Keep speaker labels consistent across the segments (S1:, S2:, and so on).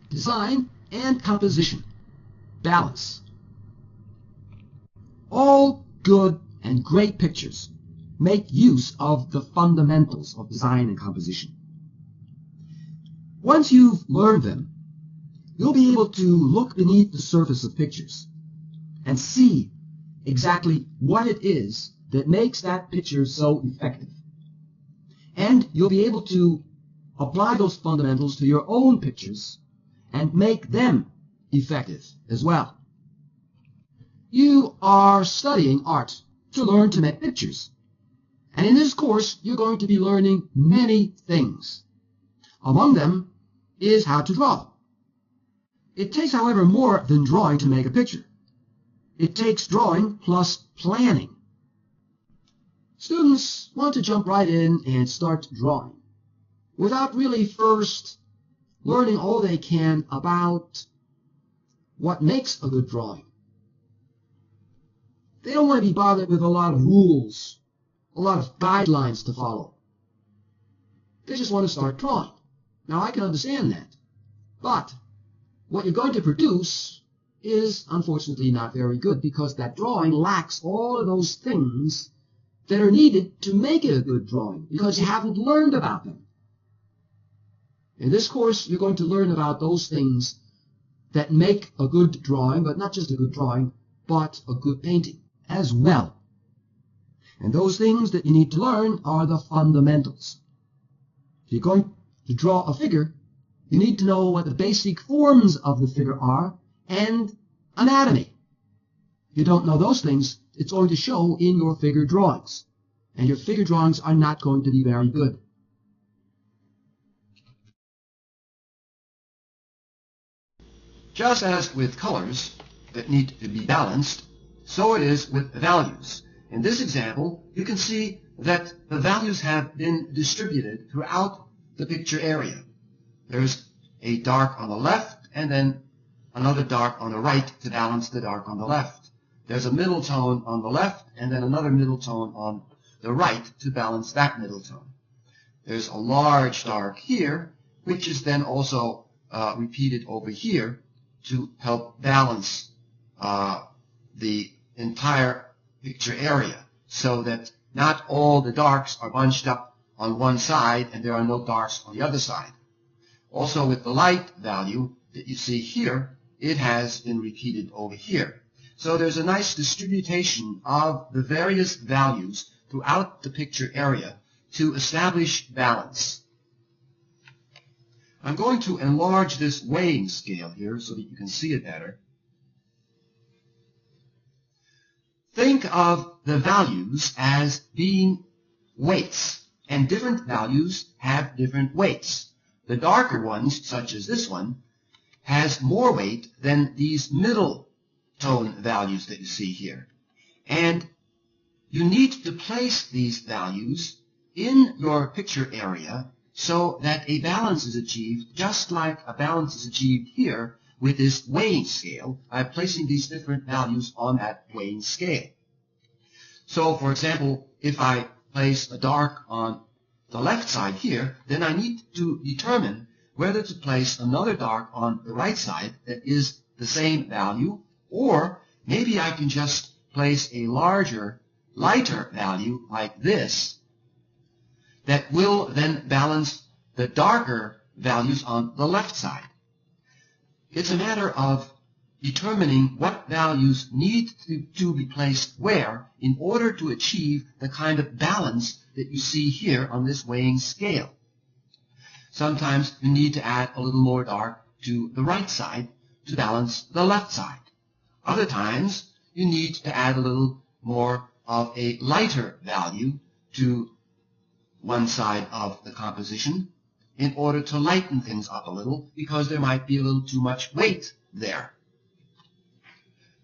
S1: design and composition, balance. All good and great pictures make use of the fundamentals of design and composition. Once you've learned them, you'll be able to look beneath the surface of pictures and see exactly what it is that makes that picture so effective. And you'll be able to apply those fundamentals to your own pictures and make them effective as well. You are studying art to learn to make pictures. And in this course, you're going to be learning many things. Among them is how to draw. It takes, however, more than drawing to make a picture. It takes drawing plus planning. Students want to jump right in and start drawing without really first learning all they can about what makes a good drawing. They don't want to be bothered with a lot of rules, a lot of guidelines to follow. They just want to start drawing. Now, I can understand that. But what you're going to produce is, unfortunately, not very good, because that drawing lacks all of those things that are needed to make it a good drawing, because you haven't learned about them. In this course, you're going to learn about those things that make a good drawing, but not just a good drawing, but a good painting as well. And those things that you need to learn are the fundamentals. If you're going to draw a figure, you need to know what the basic forms of the figure are and anatomy. If you don't know those things, it's going to show in your figure drawings. And your figure drawings are not going to be very good. Just as with colors that need to be balanced, so it is with values. In this example, you can see that the values have been distributed throughout the picture area. There's a dark on the left and then another dark on the right to balance the dark on the left. There's a middle tone on the left and then another middle tone on the right to balance that middle tone. There's a large dark here, which is then also repeated over here to help balance the entire picture area, so that not all the darks are bunched up on one side and there are no darks on the other side. Also, with the light value that you see here, it has been repeated over here. So there's a nice distribution of the various values throughout the picture area to establish balance. I'm going to enlarge this weighing scale here so that you can see it better. Think of the values as being weights, and different values have different weights. The darker ones, such as this one, has more weight than these middle tone values that you see here. And you need to place these values in your picture area so that a balance is achieved, just like a balance is achieved here with this weighing scale by placing these different values on that weighing scale. So, for example, if I place a dark on the left side here, then I need to determine whether to place another dark on the right side that is the same value, or maybe I can just place a larger, lighter value like this that will then balance the darker values on the left side. It's a matter of determining what values need to be placed where in order to achieve the kind of balance that you see here on this weighing scale. Sometimes you need to add a little more dark to the right side to balance the left side. Other times you need to add a little more of a lighter value to one side of the composition in order to lighten things up a little, because there might be a little too much weight there.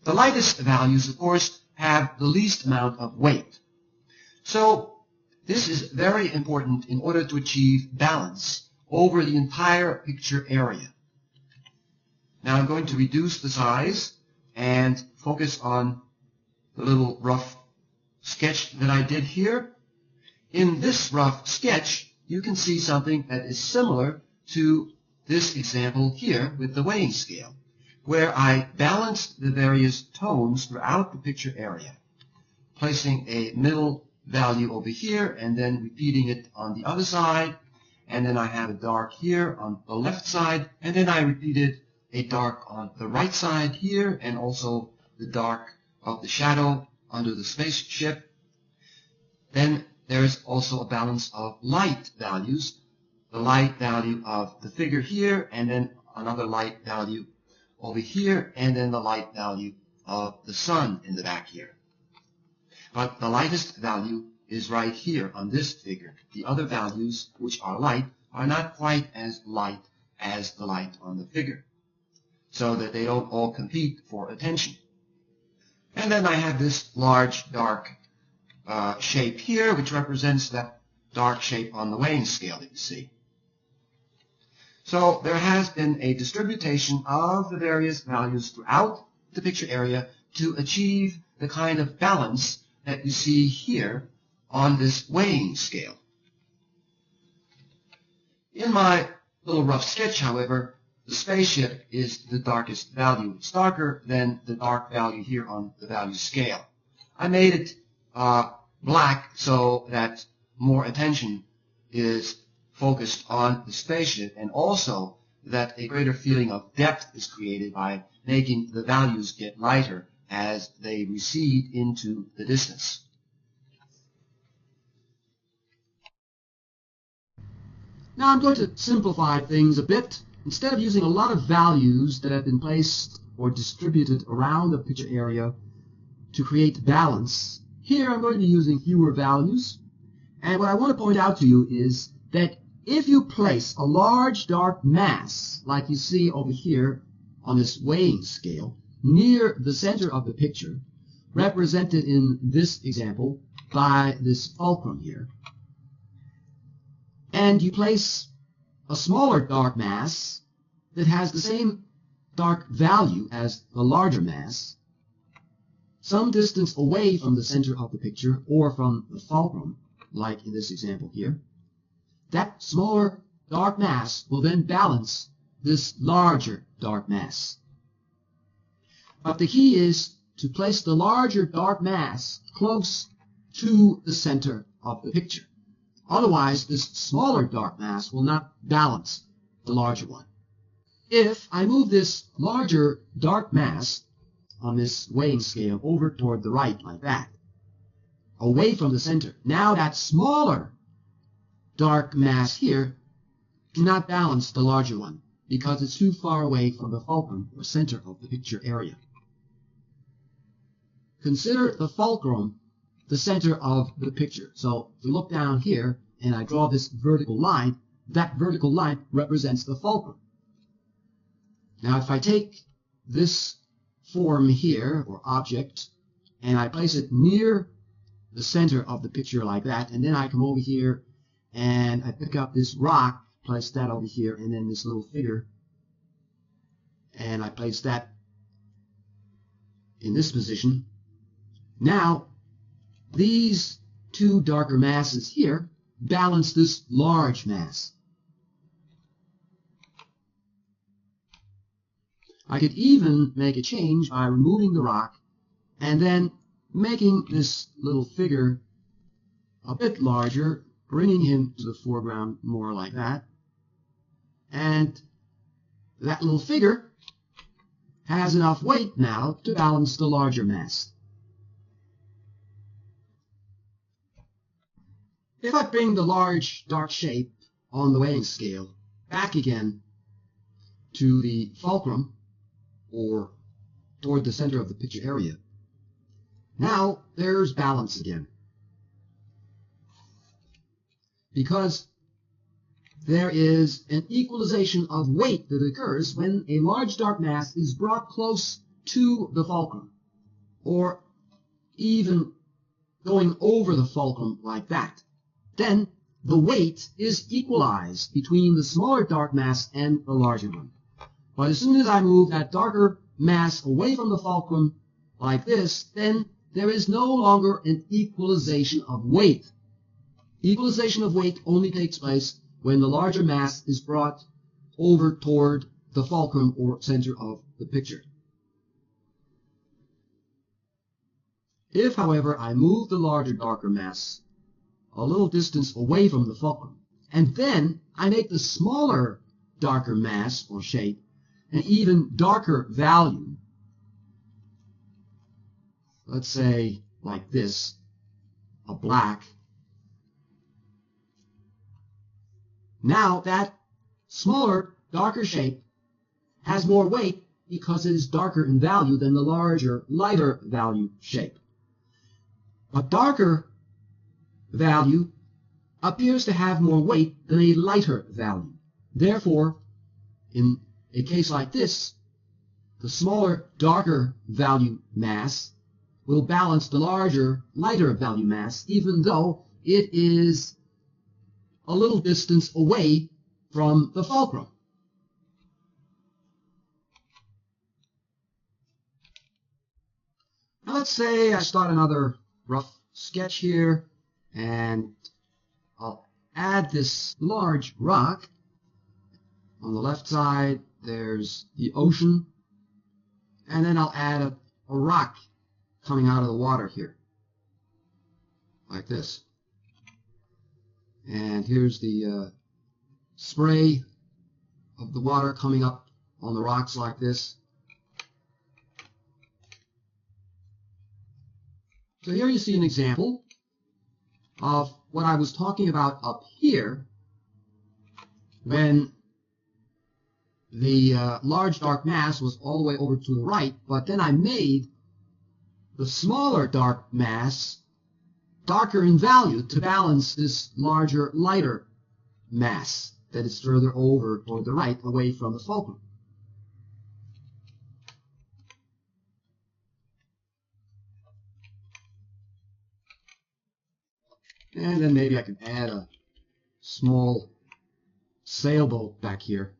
S1: The lightest values, of course, have the least amount of weight. So this is very important in order to achieve balance over the entire picture area. Now I'm going to reduce the size and focus on the little rough sketch that I did here. In this rough sketch, you can see something that is similar to this example here with the weighing scale, where I balanced the various tones throughout the picture area, placing a middle value over here and then repeating it on the other side, and then I have a dark here on the left side, and then I repeated a dark on the right side here, and also the dark of the shadow under the spaceship. Then there's also a balance of light values, the light value of the figure here, and then another light value over here, and then the light value of the sun in the back here. But the lightest value is right here on this figure. The other values, which are light, are not quite as light as the light on the figure, so that they don't all compete for attention. And then I have this large dark shape here, which represents that dark shape on the weighing scale that you see. So there has been a distribution of the various values throughout the picture area to achieve the kind of balance that you see here on this weighing scale. In my little rough sketch, however, the spaceship is the darkest value. It's darker than the dark value here on the value scale. I made it black so that more attention is focused on the spaceship, and also that a greater feeling of depth is created by making the values get lighter as they recede into the distance.
S2: Now I'm going to simplify things a bit. Instead of using a lot of values that have been placed or distributed around the picture area to create balance, here I'm going to be using fewer values. And what I want to point out to you is that if you place a large dark mass, like you see over here on this weighing scale, near the center of the picture, represented in this example by this fulcrum here, and you place a smaller dark mass that has the same dark value as the larger mass, some distance away from the center of the picture or from the fulcrum, like in this example here, that smaller dark mass will then balance this larger dark mass. But the key is to place the larger dark mass close to the center of the picture. Otherwise, this smaller dark mass will not balance the larger one. If I move this larger dark mass on this weighing scale over toward the right like that, away from the center, now that smaller dark mass here cannot balance the larger one because it's too far away from the fulcrum or center of the picture area. Consider the fulcrum the center of the picture. So if we look down here and I draw this vertical line, that vertical line represents the fulcrum. Now if I take this form here, or object, and I place it near the center of the picture like that, and then I come over here and I pick up this rock, place that over here, and then this little figure, and I place that in this position. Now these two darker masses here balance this large mass. I could even make a change by removing the rock and then making this little figure a bit larger, bringing him to the foreground more like that. And that little figure has enough weight now to balance the larger mass. If I bring the large dark shape on the weighing scale back again to the fulcrum, or toward the center of the picture area, now there's balance again. Because there is an equalization of weight that occurs when a large dark mass is brought close to the fulcrum, or even going over the fulcrum like that. Then the weight is equalized between the smaller dark mass and the larger one. But as soon as I move that darker mass away from the fulcrum like this, then there is no longer an equalization of weight. Equalization of weight only takes place when the larger mass is brought over toward the fulcrum or center of the picture. If, however, I move the larger, darker mass a little distance away from the fulcrum, and then I make the smaller, darker mass or shape an even darker value, let's say like this, a black, now that smaller, darker shape has more weight because it is darker in value than the larger, lighter value shape. A darker value appears to have more weight than a lighter value. Therefore, in a case like this, the smaller, darker value mass will balance the larger, lighter value mass, even though it is a little distance away from the fulcrum. Now let's say I start another rough sketch here, and I'll add this large rock. On the left side, there's the ocean, and then I'll add a rock coming out of the water here, like this. And here's the spray of the water coming up on the rocks like this. So here you see an example of what I was talking about up here when the large dark mass was all the way over to the right, but then I made the smaller dark mass darker in value to balance this larger, lighter mass that is further over toward the right, away from the fulcrum. And then maybe I can add a small sailboat back here.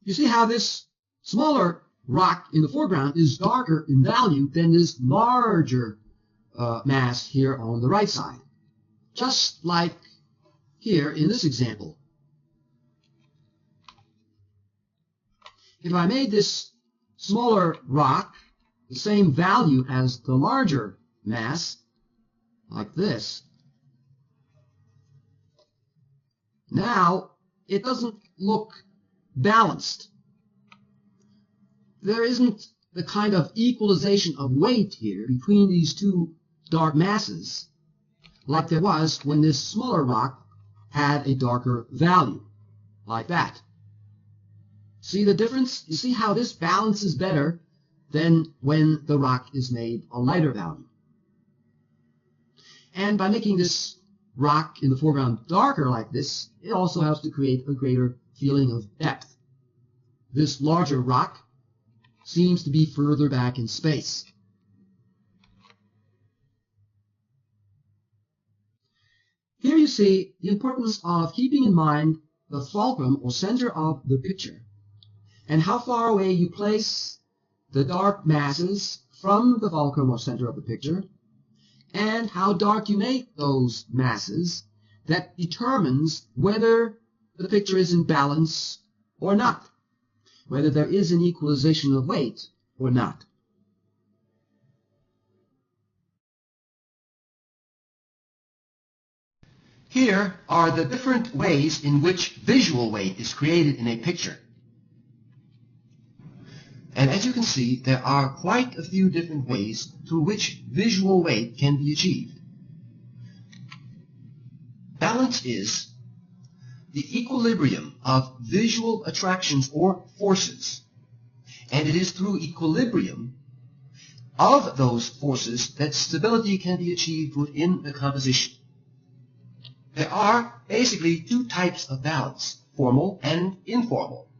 S2: You see how this smaller rock in the foreground is darker in value than this larger mass here on the right side. Just like here in this example. If I made this smaller rock the same value as the larger mass, like this, now it doesn't look balanced. There isn't the kind of equalization of weight here between these two dark masses like there was when this smaller rock had a darker value, like that. See the difference? You see how this balances better than when the rock is made a lighter value. And by making this rock in the foreground darker like this, it also helps to create a greater feeling of depth. This larger rock seems to be further back in space. Here you see the importance of keeping in mind the fulcrum or center of the picture, and how far away you place the dark masses from the fulcrum or center of the picture, and how dark you make those masses. That determines whether the picture is in balance or not, whether there is an equalization of weight or not.
S1: Here are the different ways in which visual weight is created in a picture. And as you can see, there are quite a few different ways through which visual weight can be achieved. Balance is the equilibrium of visual attractions or forces, and it is through equilibrium of those forces that stability can be achieved within the composition. There are basically two types of balance, formal and informal.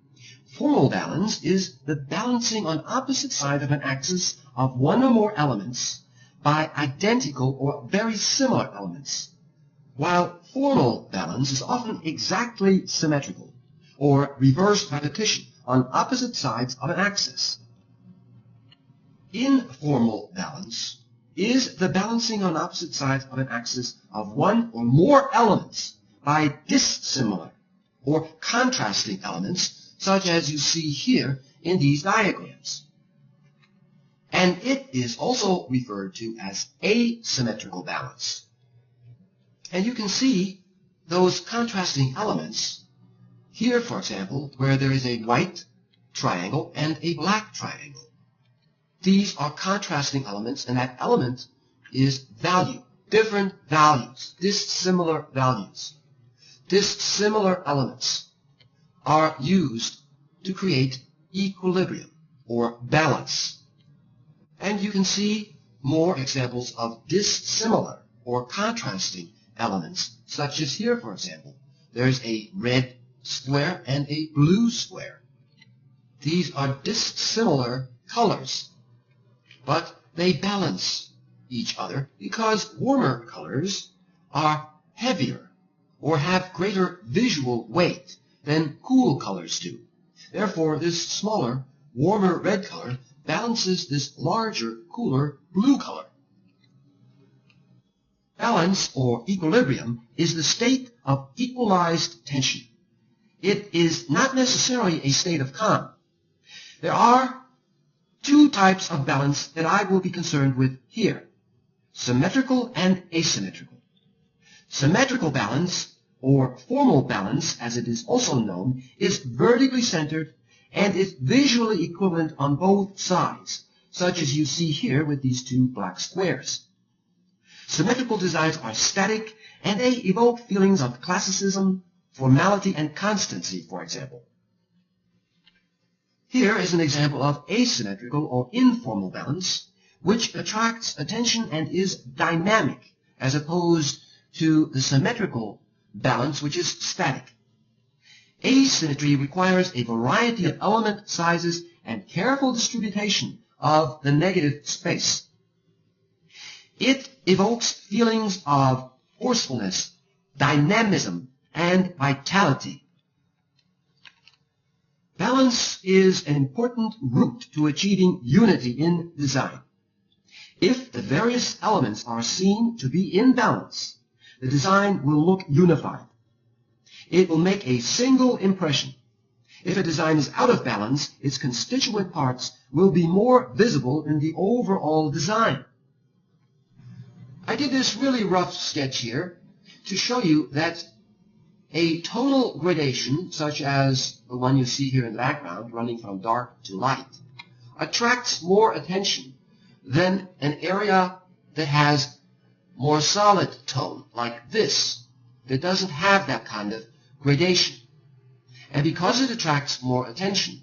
S1: Formal balance is the balancing on opposite sides of an axis of one or more elements by identical or very similar elements, while formal balance is often exactly symmetrical, or reversed repetition on opposite sides of an axis. Informal balance is the balancing on opposite sides of an axis of one or more elements by dissimilar or contrasting elements, such as you see here in these diagrams. And it is also referred to as asymmetrical balance. And you can see those contrasting elements here, for example, where there is a white triangle and a black triangle. These are contrasting elements, and that element is value, different values, dissimilar values. Dissimilar elements are used to create equilibrium or balance. And you can see more examples of dissimilar or contrasting elements, such as here, for example. There's a red square and a blue square. These are dissimilar colors, but they balance each other because warmer colors are heavier or have greater visual weight than cool colors do. Therefore, this smaller, warmer red color balances this larger, cooler blue color. Balance or equilibrium is the state of equalized tension. It is not necessarily a state of calm. There are two types of balance that I will be concerned with here: symmetrical and asymmetrical. Symmetrical balance, or formal balance as it is also known, is vertically centered and is visually equivalent on both sides, such as you see here with these two black squares. Symmetrical designs are static, and they evoke feelings of classicism, formality, and constancy, for example. Here is an example of asymmetrical or informal balance, which attracts attention and is dynamic, as opposed to the symmetrical balance, which is static. Asymmetry requires a variety of element sizes and careful distribution of the negative space. It evokes feelings of forcefulness, dynamism, and vitality. Balance is an important route to achieving unity in design. If the various elements are seen to be in balance, the design will look unified. It will make a single impression. If a design is out of balance, its constituent parts will be more visible in the overall design. I did this really rough sketch here to show you that a total gradation, such as the one you see here in the background, running from dark to light, attracts more attention than an area that has more solid tone, like this, that doesn't have that kind of gradation. And because it attracts more attention,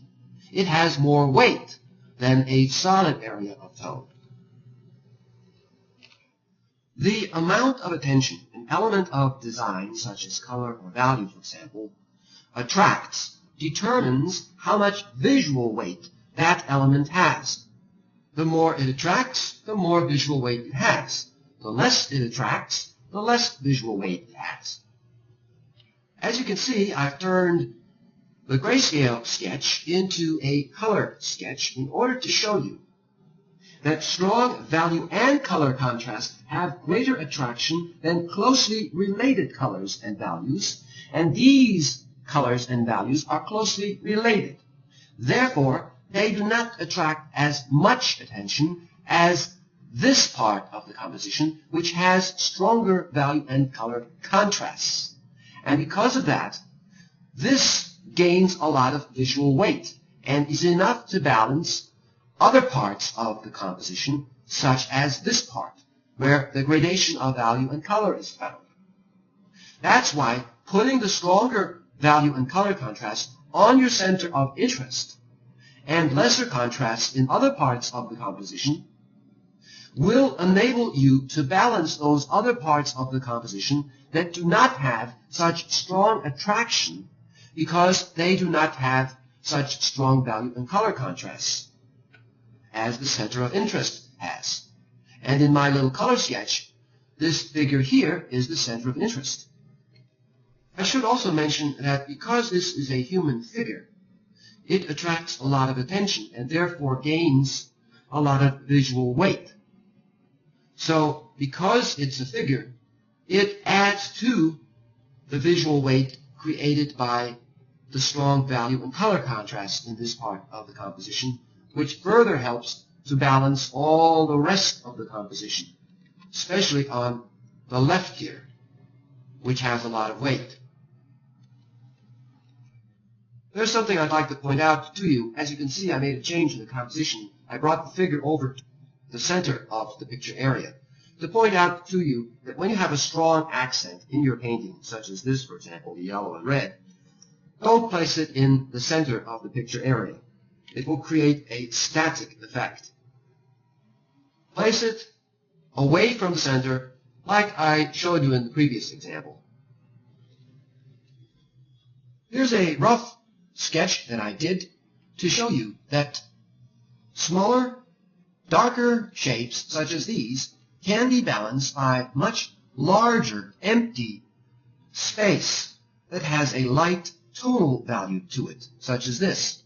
S1: it has more weight than a solid area of tone. The amount of attention an element of design, such as color or value, for example, attracts determines how much visual weight that element has. The more it attracts, the more visual weight it has. The less it attracts, the less visual weight it has. As you can see, I've turned the grayscale sketch into a color sketch in order to show you that strong value and color contrast have greater attraction than closely related colors and values, and these colors and values are closely related. Therefore, they do not attract as much attention as this part of the composition, which has stronger value and color contrasts. And because of that, this gains a lot of visual weight and is enough to balance other parts of the composition, such as this part, where the gradation of value and color is found. That's why putting the stronger value and color contrast on your center of interest and lesser contrast in other parts of the composition will enable you to balance those other parts of the composition that do not have such strong attraction because they do not have such strong value and color contrasts as the center of interest has. And in my little color sketch, this figure here is the center of interest. I should also mention that because this is a human figure, it attracts a lot of attention and therefore gains a lot of visual weight. So because it's a figure, it adds to the visual weight created by the strong value and color contrast in this part of the composition, which further helps to balance all the rest of the composition, especially on the left here, which has a lot of weight. There's something I'd like to point out to you. As you can see, I made a change in the composition. I brought the figure over to the center of the picture area to point out to you that when you have a strong accent in your painting, such as this, for example, the yellow and red, don't place it in the center of the picture area. It will create a static effect. Place it away from the center, like I showed you in the previous example. Here's a rough sketch that I did to show you that smaller, darker shapes such as these can be balanced by much larger empty space that has a light tonal value to it, such as this.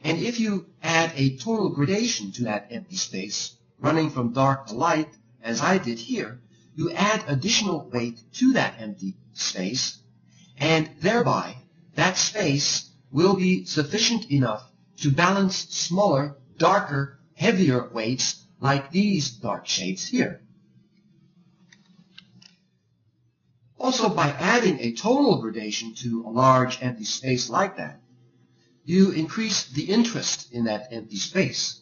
S1: And if you add a tonal gradation to that empty space, running from dark to light, as I did here, you add additional weight to that empty space, and thereby that space will be sufficient enough to balance smaller, darker, heavier weights like these dark shapes here. Also, by adding a tonal gradation to a large empty space like that, you increase the interest in that empty space.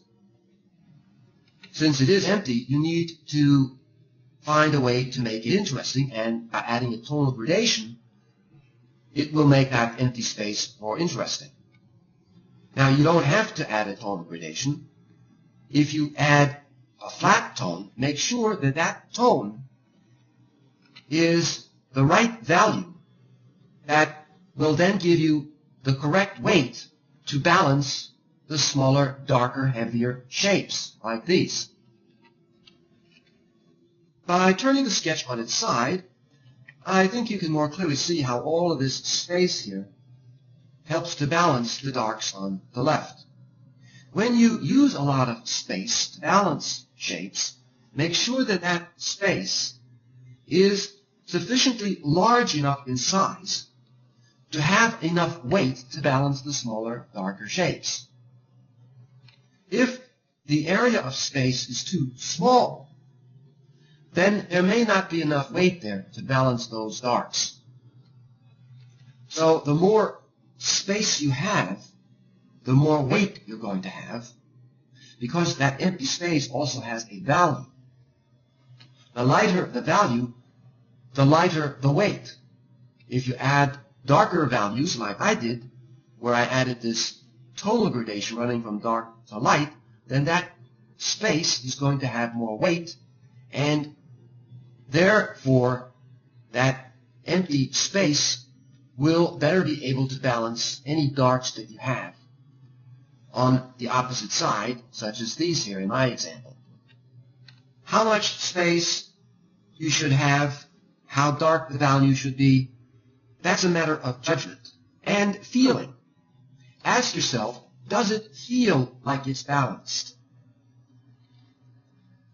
S1: Since it is empty, you need to find a way to make it interesting, and by adding a tonal gradation, it will make that empty space more interesting. Now, you don't have to add a tonal gradation. If you add a flat tone, make sure that that tone is the right value that will then give you the correct weight to balance the smaller, darker, heavier shapes like these. By turning the sketch on its side, I think you can more clearly see how all of this space here helps to balance the darks on the left. When you use a lot of space to balance shapes, make sure that that space is sufficiently large enough in size to have enough weight to balance the smaller, darker shapes. If the area of space is too small, then there may not be enough weight there to balance those darks. So the more space you have, the more weight you're going to have, because that empty space also has a value. The lighter the value, the lighter the weight. If you add darker values, like I did, where I added this tonal gradation running from dark to light, then that space is going to have more weight, and therefore that empty space will better be able to balance any darks that you have on the opposite side, such as these here in my example. How much space you should have, how dark the value should be, that's a matter of judgment and feeling. Ask yourself, does it feel like it's balanced?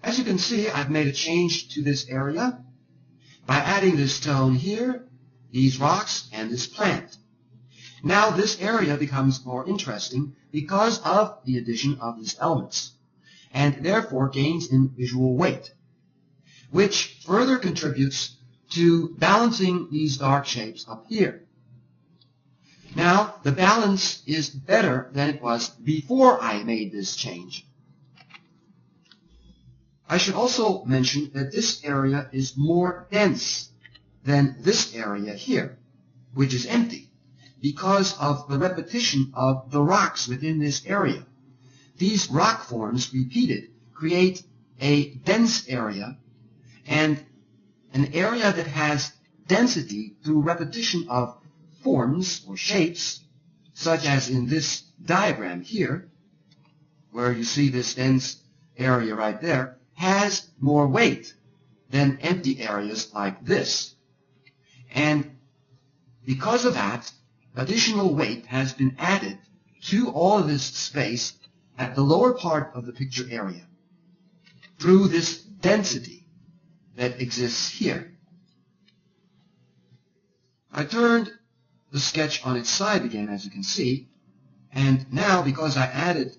S1: As you can see, I've made a change to this area by adding this tone here, these rocks, and this plant. Now this area becomes more interesting because of the addition of these elements, and therefore gains in visual weight, which further contributes to balancing these dark shapes up here. Now, the balance is better than it was before I made this change. I should also mention that this area is more dense than this area here, which is empty, because of the repetition of the rocks within this area. These rock forms repeated create a dense area, and an area that has density through repetition of forms or shapes, such as in this diagram here, where you see this dense area right there, has more weight than empty areas like this. And because of that, additional weight has been added to all of this space at the lower part of the picture area through this density that exists here. I turned the sketch on its side again, as you can see, and now because I added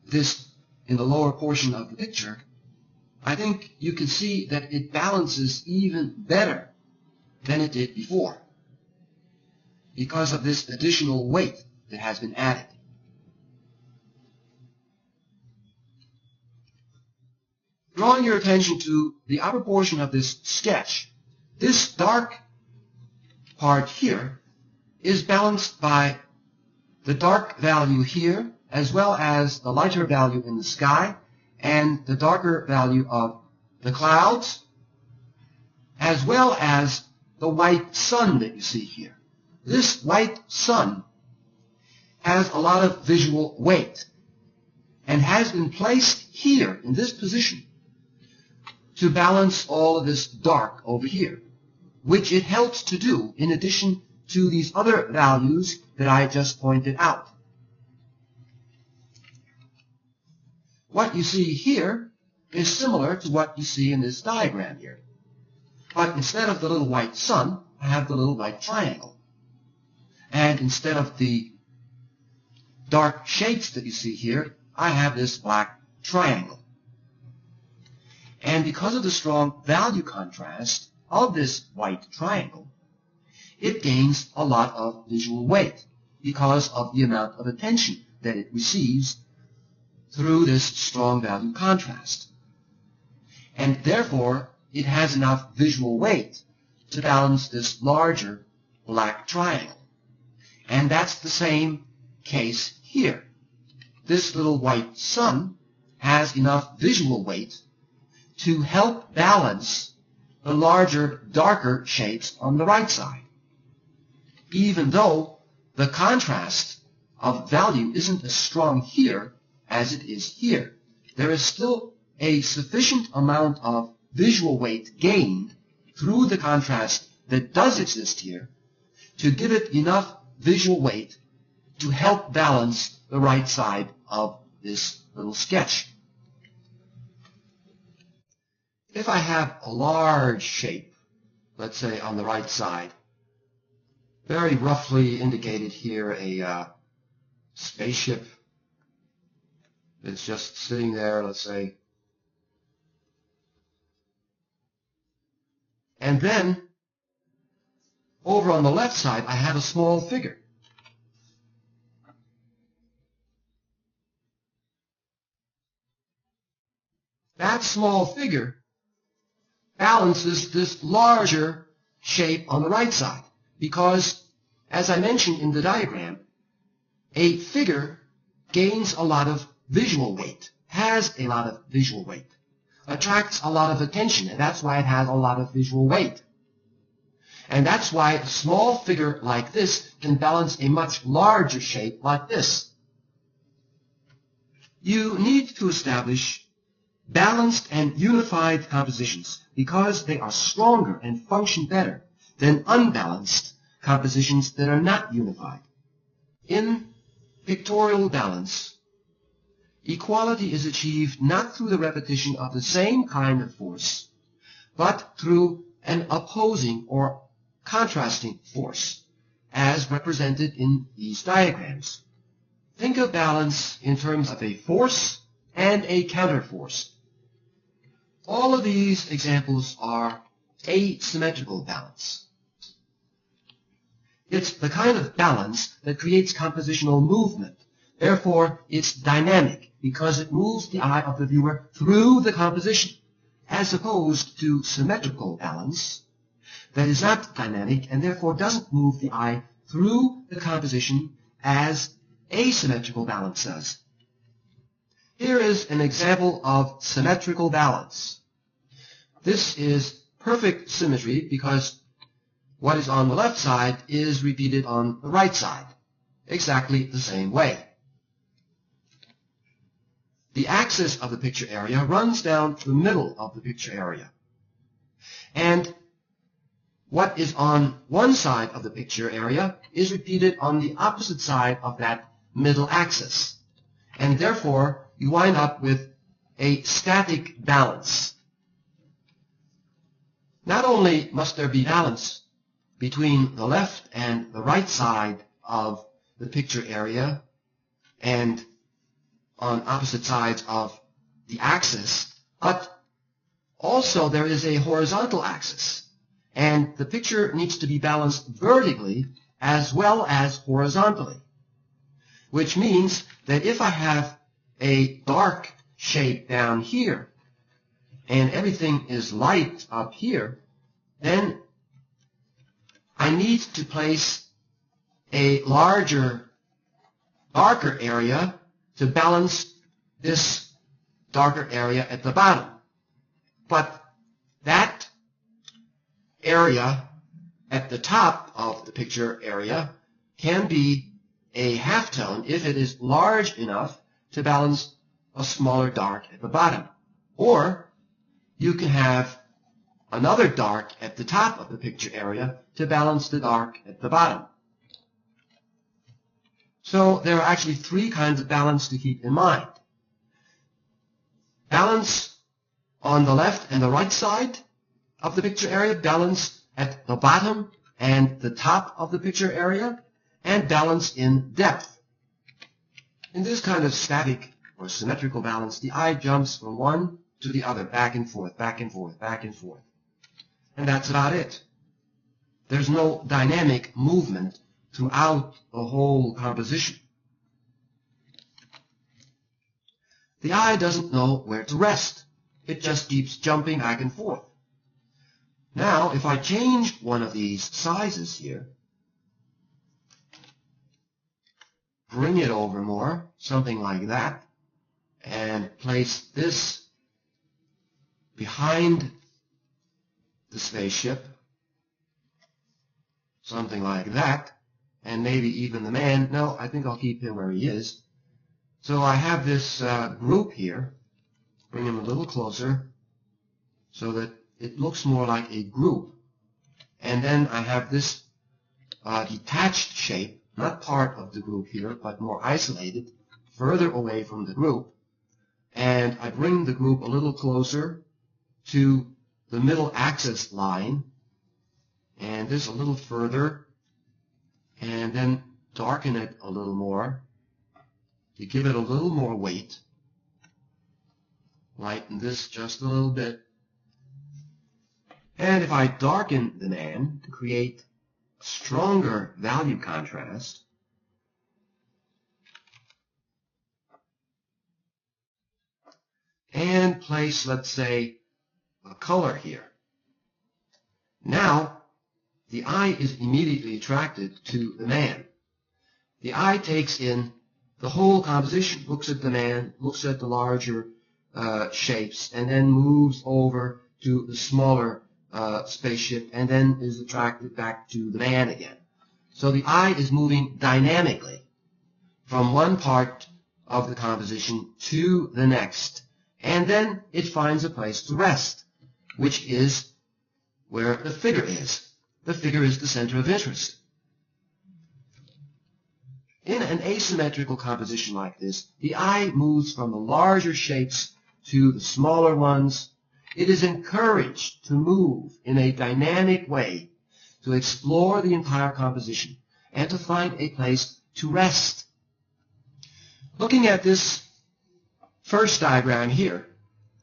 S1: this in the lower portion of the picture, I think you can see that it balances even better than it did before because of this additional weight that has been added. Drawing your attention to the upper portion of this sketch, this dark part here is balanced by the dark value here as well as the lighter value in the sky and the darker value of the clouds as well as the white sun that you see here. This white sun has a lot of visual weight and has been placed here in this position to balance all of this dark over here, which it helps to do in addition to these other values that I just pointed out. What you see here is similar to what you see in this diagram here. But instead of the little white sun, I have the little white triangle. And instead of the dark shapes that you see here, I have this black triangle. And because of the strong value contrast of this white triangle, it gains a lot of visual weight because of the amount of attention that it receives through this strong value contrast. And therefore, it has enough visual weight to balance this larger black triangle. And that's the same case here. This little white sun has enough visual weight to help balance the larger, darker shapes on the right side. Even though the contrast of value isn't as strong here as it is here, there is still a sufficient amount of visual weight gained through the contrast that does exist here to give it enough visual weight to help balance the right side of this little sketch. If I have a large shape, let's say on the right side, very roughly indicated here a spaceship that's just sitting there, let's say, and then over on the left side I have a small figure. That small figure balances this larger shape on the right side because, as I mentioned in the diagram, a figure gains a lot of visual weight, has a lot of visual weight, attracts a lot of attention, and that's why it has a lot of visual weight. And that's why a small figure like this can balance a much larger shape like this. You need to establish balanced and unified compositions because they are stronger and function better than unbalanced compositions that are not unified. In pictorial balance, equality is achieved not through the repetition of the same kind of force, but through an opposing or contrasting force, as represented in these diagrams. Think of balance in terms of a force and a counterforce. All of these examples are asymmetrical balance. It's the kind of balance that creates compositional movement. Therefore, it's dynamic because it moves the eye of the viewer through the composition, as opposed to symmetrical balance that is not dynamic and therefore doesn't move the eye through the composition as asymmetrical balance does. Here is an example of symmetrical balance. This is perfect symmetry because what is on the left side is repeated on the right side, exactly the same way. The axis of the picture area runs down the middle of the picture area. And what is on one side of the picture area is repeated on the opposite side of that middle axis. and therefore you wind up with a static balance. Not only must there be balance between the left and the right side of the picture area and on opposite sides of the axis, but also there is a horizontal axis, and the picture needs to be balanced vertically as well as horizontally, which means that if I have a dark shape down here and everything is light up here, then I need to place a larger, darker area to balance this darker area at the bottom. But that area at the top of the picture area can be a halftone if it is large enough to balance a smaller dark at the bottom. Or you can have another dark at the top of the picture area to balance the dark at the bottom. So there are actually three kinds of balance to keep in mind. Balance on the left and the right side of the picture area, balance at the bottom and the top of the picture area, and balance in depth. In this kind of static or symmetrical balance, the eye jumps from one to the other, back and forth, back and forth, back and forth. And that's about it. There's no dynamic movement throughout the whole composition. The eye doesn't know where to rest. It just keeps jumping back and forth. Now, if I change one of these sizes here, bring it over more, something like that, and place this behind the spaceship, something like that, and maybe even the man. No, I think I'll keep him where he is. So I have this group here. Bring him a little closer so that it looks more like a group. And then I have this detached shape, not part of the group here, but more isolated, further away from the group. And I bring the group a little closer to the middle axis line, and this a little further, and then darken it a little more to give it a little more weight. Lighten this just a little bit. And if I darken the man to create a stronger value contrast, and place, let's say, a color here. Now, the eye is immediately attracted to the man. The eye takes in the whole composition, looks at the man, looks at the larger shapes, and then moves over to the smaller spaceship, and then is attracted back to the man again. So the eye is moving dynamically from one part of the composition to the next, and then it finds a place to rest, which is where the figure is. The figure is the center of interest. In an asymmetrical composition like this, the eye moves from the larger shapes to the smaller ones. It is encouraged to move in a dynamic way, to explore the entire composition, and to find a place to rest. Looking at this first diagram here,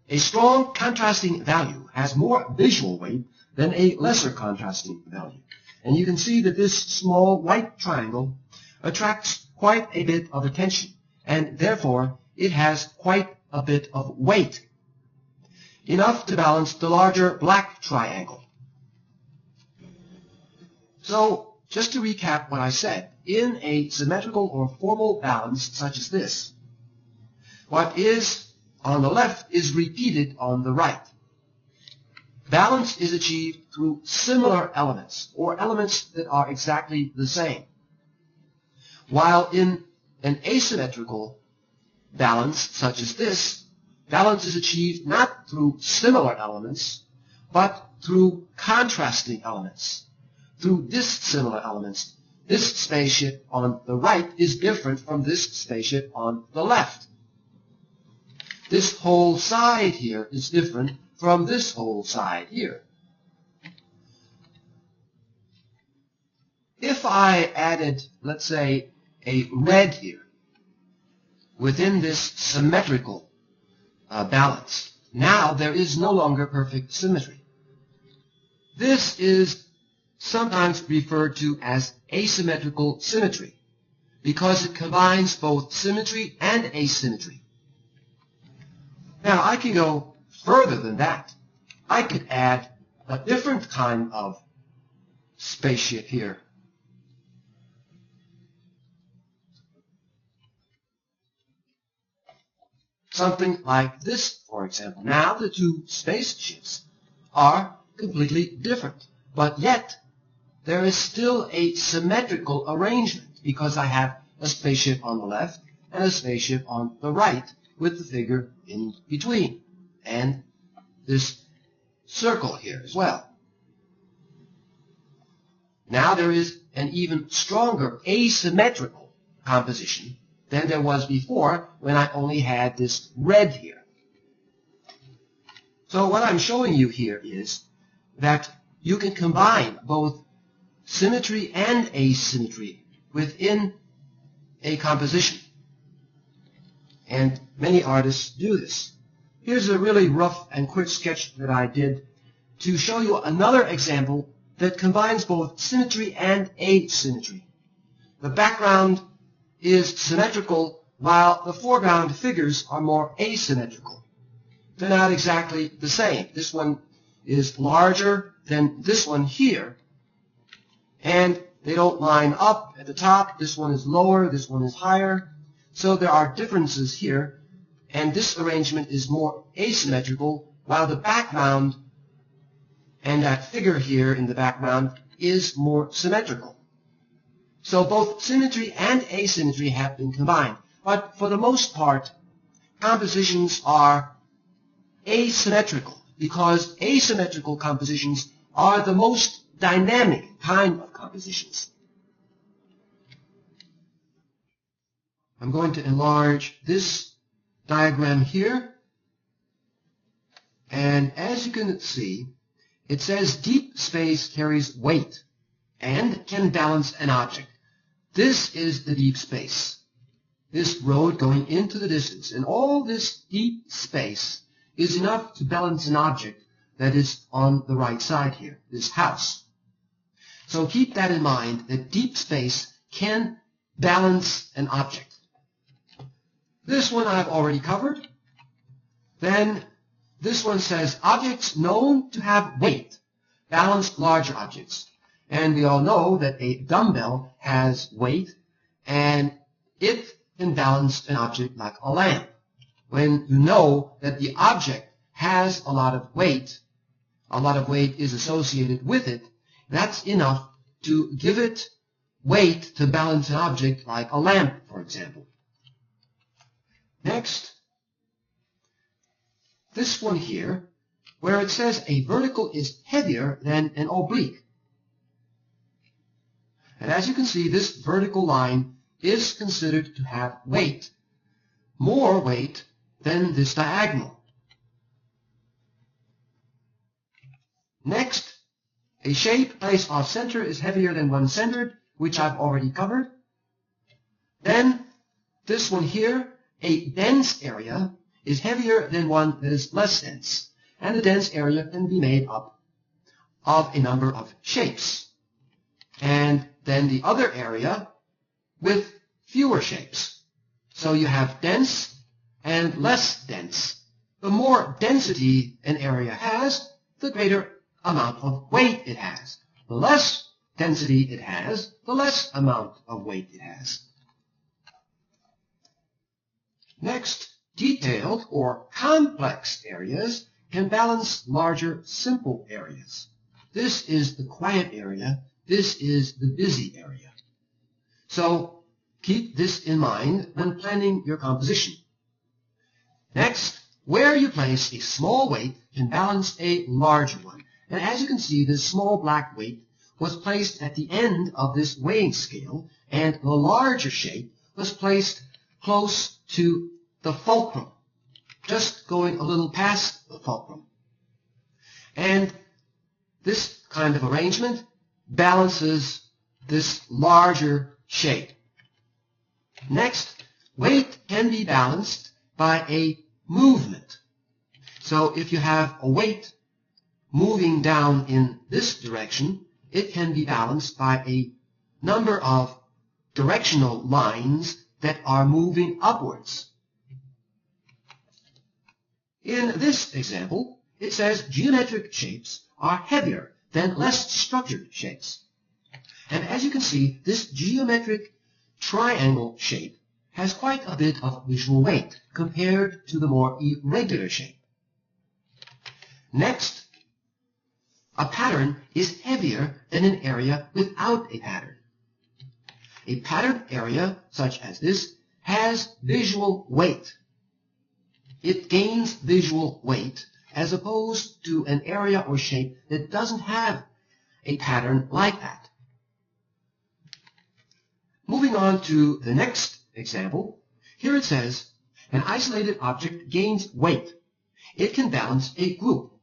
S1: a strong contrasting value has more visual weight than a lesser contrasting value. And you can see that this small white triangle attracts quite a bit of attention, and therefore it has quite a bit of weight, enough to balance the larger black triangle. So, just to recap what I said, in a symmetrical or formal balance such as this, what is on the left is repeated on the right. Balance is achieved through similar elements, or elements that are exactly the same. While in an asymmetrical balance such as this, balance is achieved not through similar elements, but through contrasting elements, through dissimilar elements, this spaceship on the right is different from this spaceship on the left. This whole side here is different from this whole side here. If I added, let's say, a red here within this symmetrical balance, now there is no longer perfect symmetry. This is sometimes referred to as asymmetrical symmetry because it combines both symmetry and asymmetry. Now I can go further than that. I could add a different kind of spaceship here. Something like this, for example. Now the two spaceships are completely different, but yet there is still a symmetrical arrangement because I have a spaceship on the left and a spaceship on the right with the figure in between and this circle here as well. Now there is an even stronger asymmetrical composition than there was before when I only had this red here. So what I'm showing you here is that you can combine both symmetry and asymmetry within a composition. And many artists do this. Here's a really rough and quick sketch that I did to show you another example that combines both symmetry and asymmetry. The background is symmetrical while the foreground figures are more asymmetrical. They're not exactly the same. This one is larger than this one here, and they don't line up at the top. This one is lower, this one is higher. So there are differences here, and this arrangement is more asymmetrical, while the background and that figure here in the background is more symmetrical. So both symmetry and asymmetry have been combined. But for the most part, compositions are asymmetrical because asymmetrical compositions are the most dynamic kind of compositions. I'm going to enlarge this diagram here. And as you can see, it says deep space carries weight and can balance an object. This is the deep space, this road going into the distance. And all this deep space is enough to balance an object that is on the right side here, this house. So keep that in mind, that deep space can balance an object. This one I've already covered. Then this one says objects known to have weight balance larger objects. And we all know that a dumbbell has weight, and it can balance an object like a lamp. When you know that the object has a lot of weight is associated with it, that's enough to give it weight to balance an object like a lamp, for example. Next, this one here, where it says a vertical is heavier than an oblique. And as you can see, this vertical line is considered to have weight, more weight than this diagonal. Next, a shape placed off center is heavier than one centered, which I've already covered. Then, this one here, a dense area is heavier than one that is less dense. And the dense area can be made up of a number of shapes. And then the other area with fewer shapes. So you have dense and less dense. The more density an area has, the greater amount of weight it has. The less density it has, the less amount of weight it has. Next, detailed or complex areas can balance larger simple areas. This is the quiet area. This is the busy area. So keep this in mind when planning your composition. Next, where you place a small weight can balance a larger one. And as you can see, this small black weight was placed at the end of this weighing scale, and the larger shape was placed close to the fulcrum, just going a little past the fulcrum. And this kind of arrangement balances this larger shape. Next, weight can be balanced by a movement. So if you have a weight moving down in this direction, it can be balanced by a number of directional lines that are moving upwards. In this example, it says geometric shapes are heavier than less structured shapes. And as you can see, this geometric triangle shape has quite a bit of visual weight compared to the more irregular shape. Next, a pattern is heavier than an area without a pattern. A patterned area, such as this, has visual weight. It gains visual weight as opposed to an area or shape that doesn't have a pattern like that. Moving on to the next example, here it says, an isolated object gains weight. It can balance a group,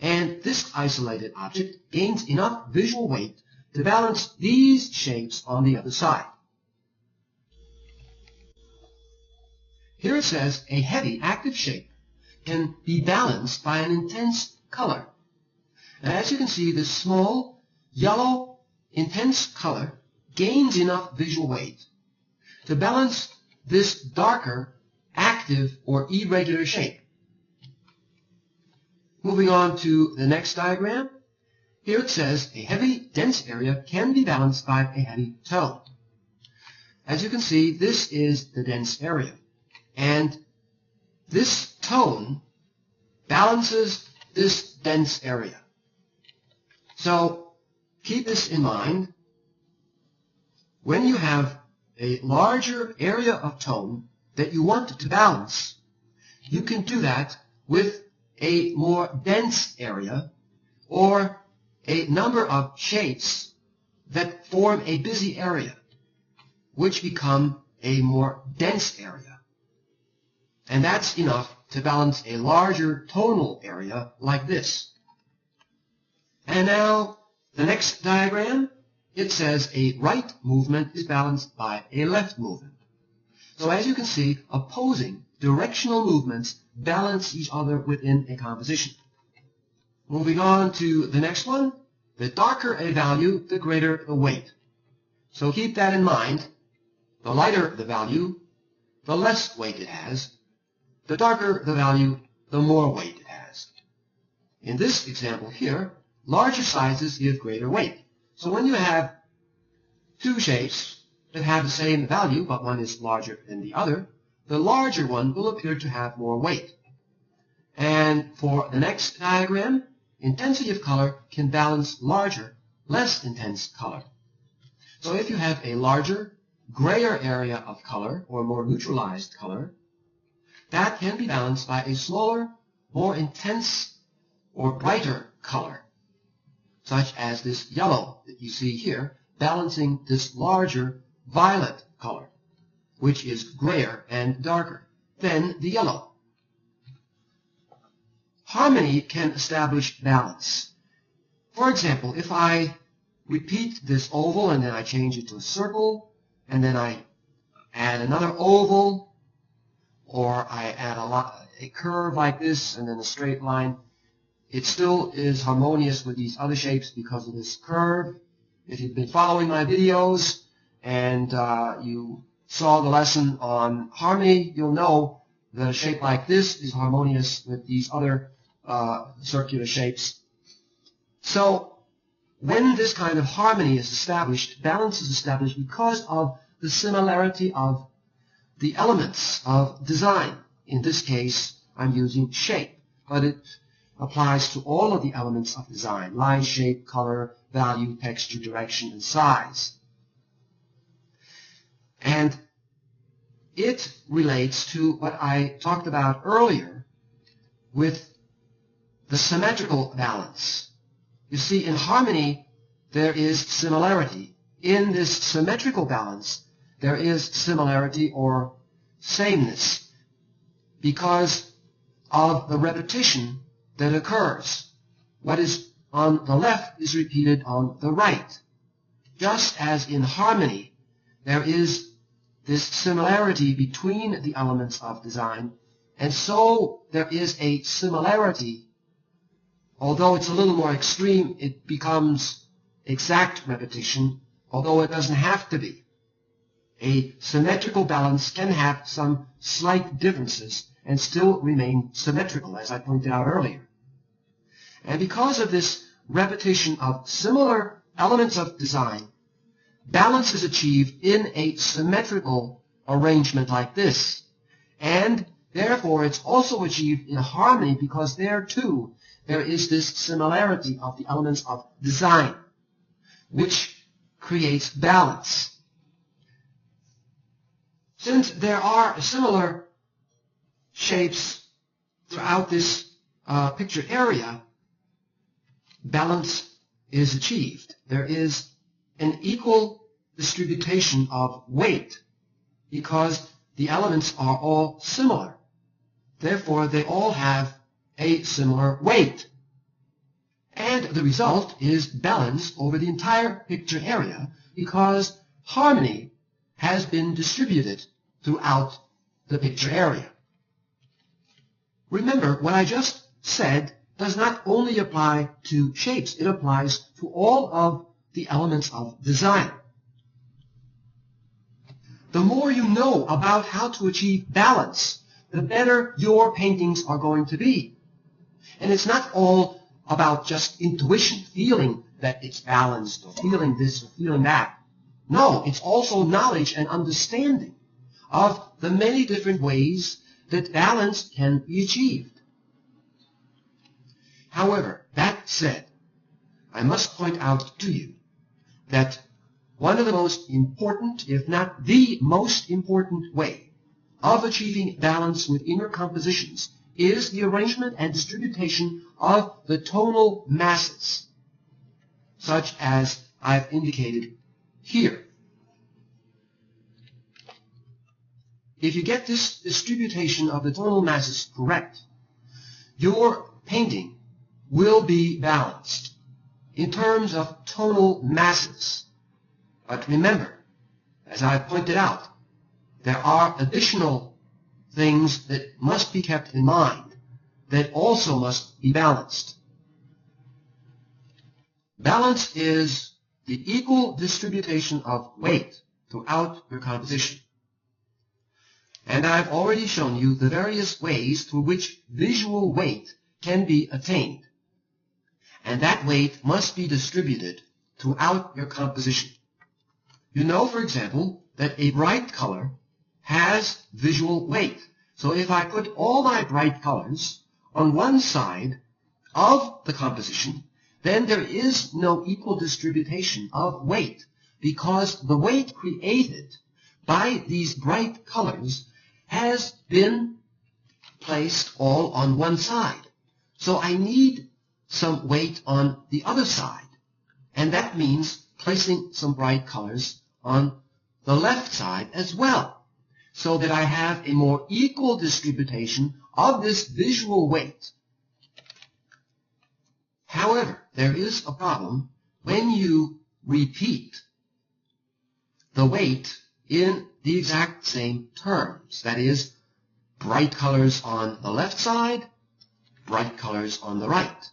S1: and this isolated object gains enough visual weight to balance these shapes on the other side. Here it says a heavy active shape can be balanced by an intense color. And as you can see, this small yellow intense color gains enough visual weight to balance this darker active or irregular shape. Moving on to the next diagram, here it says a heavy, dense area can be balanced by a heavy tone. As you can see, this is the dense area. And this tone balances this dense area. So keep this in mind. When you have a larger area of tone that you want to balance, you can do that with a more dense area or a number of shapes that form a busy area, which become a more dense area. And that's enough to balance a larger tonal area like this. And now, the next diagram, it says a right movement is balanced by a left movement. So as you can see, opposing directional movements balance each other within a composition. Moving on to the next one, the darker a value, the greater the weight. So keep that in mind. The lighter the value, the less weight it has. The darker the value, the more weight it has. In this example here, larger sizes give greater weight. So when you have two shapes that have the same value, but one is larger than the other, the larger one will appear to have more weight. And for the next diagram, intensity of color can balance larger, less intense color. So if you have a larger, grayer area of color, or more neutralized color, that can be balanced by a smaller, more intense or brighter color, such as this yellow that you see here, balancing this larger violet color, which is grayer and darker than the yellow. Harmony can establish balance. For example, if I repeat this oval and then I change it to a circle, and then I add another oval, or I add a curve like this and then a straight line, it still is harmonious with these other shapes because of this curve. If you've been following my videos and you saw the lesson on harmony, you'll know that a shape like this is harmonious with these other circular shapes. So when this kind of harmony is established, balance is established because of the similarity of the elements of design. In this case, I'm using shape, but it applies to all of the elements of design: line, shape, color, value, texture, direction, and size. And it relates to what I talked about earlier with the symmetrical balance. You see, in harmony, there is similarity. In this symmetrical balance, there is similarity or sameness because of the repetition that occurs. What is on the left is repeated on the right. Just as in harmony, there is this similarity between the elements of design, and so there is a similarity. Although it's a little more extreme, it becomes exact repetition, although it doesn't have to be. A symmetrical balance can have some slight differences and still remain symmetrical, as I pointed out earlier. And because of this repetition of similar elements of design, balance is achieved in a symmetrical arrangement like this. And therefore, it's also achieved in harmony because there, too, there is this similarity of the elements of design, which creates balance. Since there are similar shapes throughout this picture area, balance is achieved. There is an equal distribution of weight because the elements are all similar. Therefore, they all have a similar weight. And the result is balance over the entire picture area because harmony has been distributed throughout the picture area. Remember, what I just said does not only apply to shapes, it applies to all of the elements of design. The more you know about how to achieve balance, the better your paintings are going to be. And it's not all about just intuition, feeling that it's balanced, or feeling this or feeling that. No, it's also knowledge and understanding of the many different ways that balance can be achieved. However, that said, I must point out to you that one of the most important, if not the most important way of achieving balance within your compositions is the arrangement and distribution of the tonal masses, such as I've indicated here. If you get this distribution of the tonal masses correct, your painting will be balanced in terms of tonal masses. But remember, as I pointed out, there are additional things that must be kept in mind that also must be balanced. Balance is the equal distribution of weight throughout your composition. And I've already shown you the various ways through which visual weight can be attained. And that weight must be distributed throughout your composition. You know, for example, that a bright color has visual weight. So if I put all my bright colors on one side of the composition, then there is no equal distribution of weight because the weight created by these bright colors has been placed all on one side. So I need some weight on the other side. And that means placing some bright colors on the left side as well, so that I have a more equal distribution of this visual weight. However, there is a problem when you repeat the weight in the exact same terms. That is, bright colors on the left side, bright colors on the right.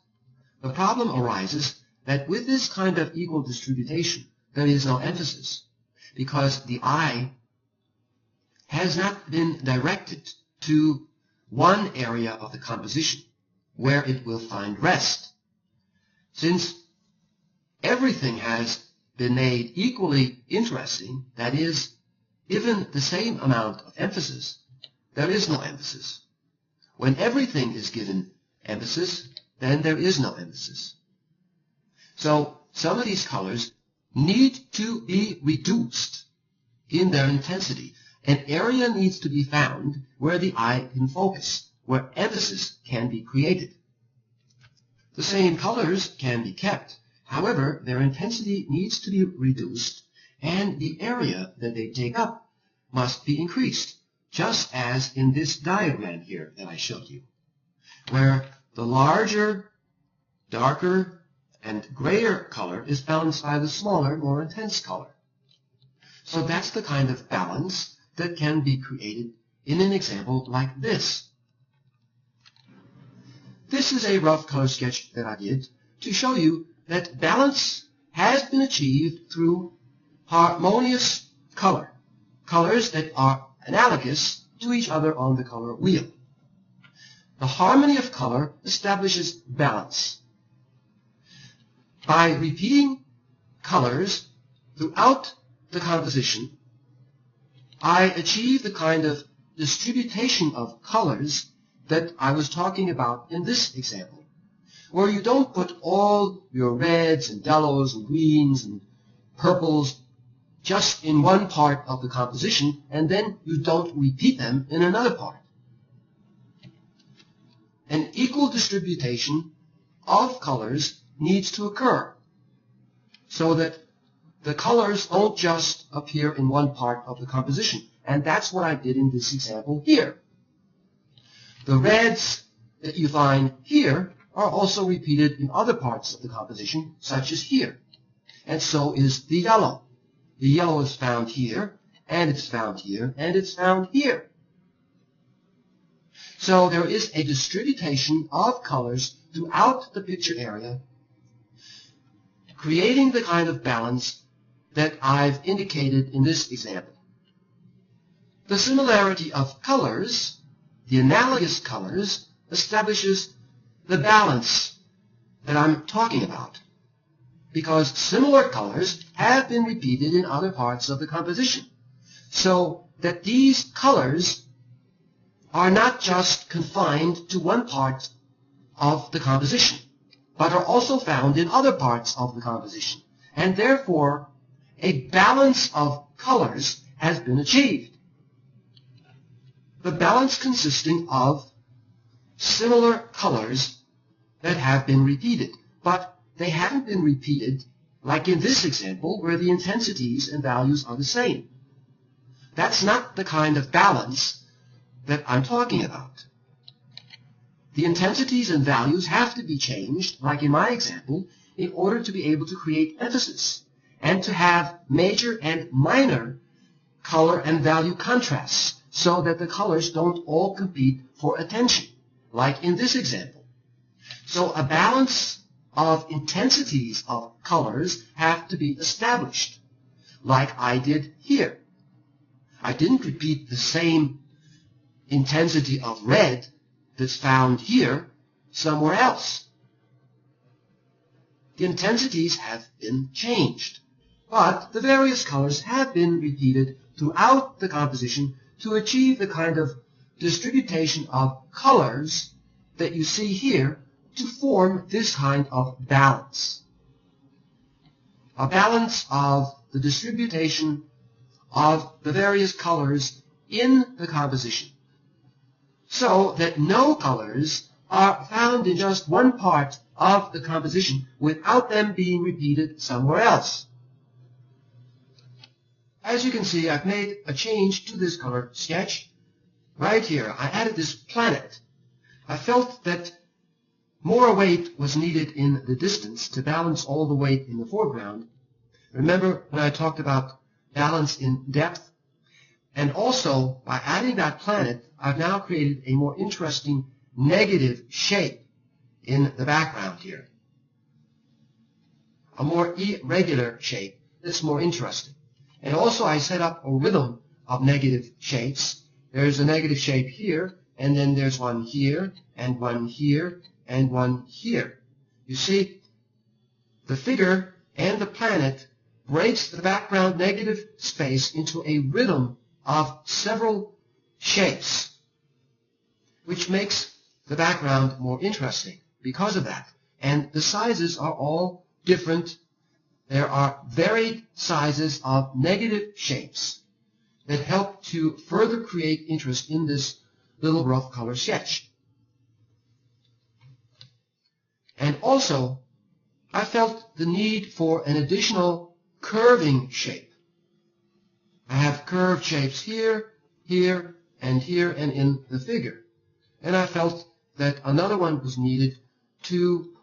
S1: The problem arises that with this kind of equal distribution, there is no emphasis, because the eye has not been directed to one area of the composition where it will find rest. Since everything has been made equally interesting, that is, given the same amount of emphasis, there is no emphasis. When everything is given emphasis, then there is no emphasis. So some of these colors need to be reduced in their intensity. An area needs to be found where the eye can focus, where emphasis can be created. The same colors can be kept, However, their intensity needs to be reduced, and the area that they take up must be increased, just as in this diagram here that I showed you, where the larger, darker, and grayer color is balanced by the smaller, more intense color. So that's the kind of balance that can be created in an example like this. This is a rough color sketch that I did to show you that balance has been achieved through harmonious color, colors that are analogous to each other on the color wheel. The harmony of color establishes balance. By repeating colors throughout the composition, I achieve the kind of distribution of colors that I was talking about in this example, where you don't put all your reds and yellows and greens and purples just in one part of the composition, and then you don't repeat them in another part. An equal distribution of colors needs to occur so that the colors don't just appear in one part of the composition. And that's what I did in this example here. The reds that you find here are also repeated in other parts of the composition, such as here. And so is the yellow. The yellow is found here, and it's found here, and it's found here. So there is a distribution of colors throughout the picture area, creating the kind of balance that I've indicated in this example. The similarity of colors, the analogous colors, establishes the balance that I'm talking about, because similar colors have been repeated in other parts of the composition, so that these colors are not just confined to one part of the composition, but are also found in other parts of the composition, and therefore a balance of colors has been achieved. The balance consisting of similar colors that have been repeated, but they haven't been repeated like in this example where the intensities and values are the same. That's not the kind of balance that I'm talking about. The intensities and values have to be changed, like in my example, in order to be able to create emphasis and to have major and minor color and value contrasts so that the colors don't all compete for attention, like in this example. So a balance of intensities of colors have to be established, like I did here. I didn't repeat the same intensity of red that's found here somewhere else. The intensities have been changed, but the various colors have been repeated throughout the composition to achieve the kind of distribution of colors that you see here to form this kind of balance. A balance of the distribution of the various colors in the composition, so that no colors are found in just one part of the composition without them being repeated somewhere else. As you can see, I've made a change to this color sketch. Right here, I added this planet. I felt that more weight was needed in the distance to balance all the weight in the foreground. Remember when I talked about balance in depth? And also, by adding that planet, I've now created a more interesting negative shape in the background here. A more irregular shape that's more interesting. And also I set up a rhythm of negative shapes. There's a negative shape here, and then there's one here, and one here, and one here. You see, the figure and the planet breaks the background negative space into a rhythm of several shapes, which makes the background more interesting because of that. And the sizes are all different. There are varied sizes of negative shapes that help to further create interest in this little rough color sketch. And also, I felt the need for an additional curving shape. I have curved shapes here, here, and here, and in the figure. And I felt that another one was needed to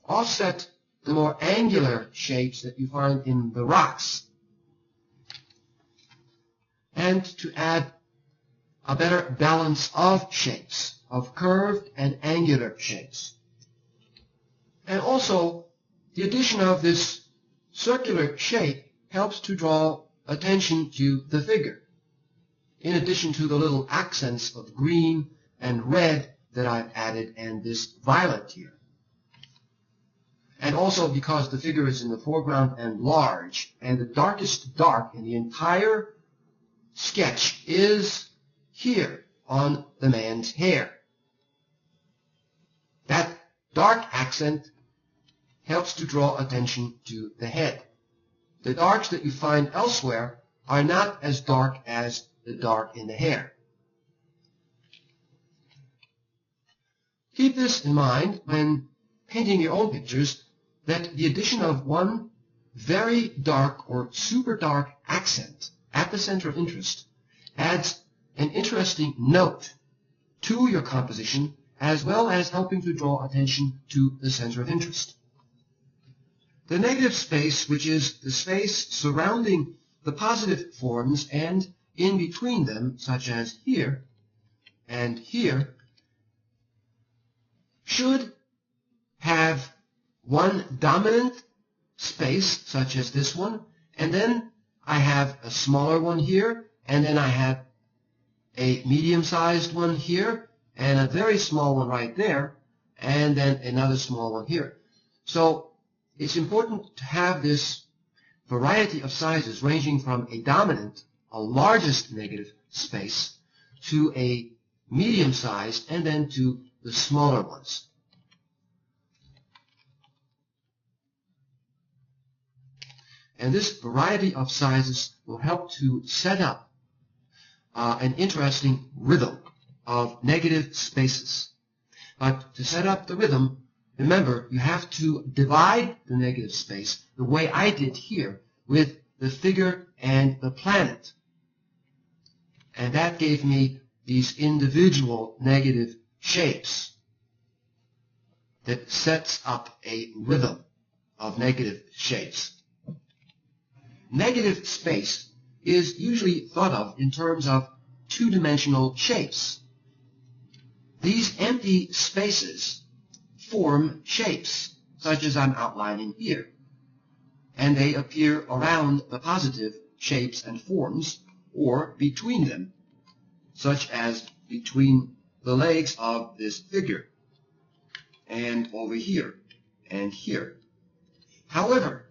S1: offset the more angular shapes that you find in the rocks, and to add a better balance of shapes, of curved and angular shapes. And also, the addition of this circular shape helps to draw attention to the figure, in addition to the little accents of green and red that I've added and this violet here. And also because the figure is in the foreground and large, and the darkest dark in the entire sketch is here on the man's hair. That dark accent helps to draw attention to the head. The darks that you find elsewhere are not as dark as the dark in the hair. Keep this in mind when painting your own pictures, that the addition of one very dark or super dark accent at the center of interest adds an interesting note to your composition, as well as helping to draw attention to the center of interest. The negative space, which is the space surrounding the positive forms and in between them, such as here and here, should have one dominant space, such as this one, and then I have a smaller one here, and then I have a medium-sized one here, and a very small one right there, and then another small one here. So it's important to have this variety of sizes ranging from a dominant, a largest negative space, to a medium-sized, and then to the smaller ones. And this variety of sizes will help to set up an interesting rhythm of negative spaces. But to set up the rhythm, remember, you have to divide the negative space the way I did here with the figure and the planet. And that gave me these individual negative shapes that sets up a rhythm of negative shapes. Negative space is usually thought of in terms of two-dimensional shapes. These empty spaces form shapes, such as I'm outlining here, and they appear around the positive shapes and forms, or between them, such as between the legs of this figure, and over here, and here. However,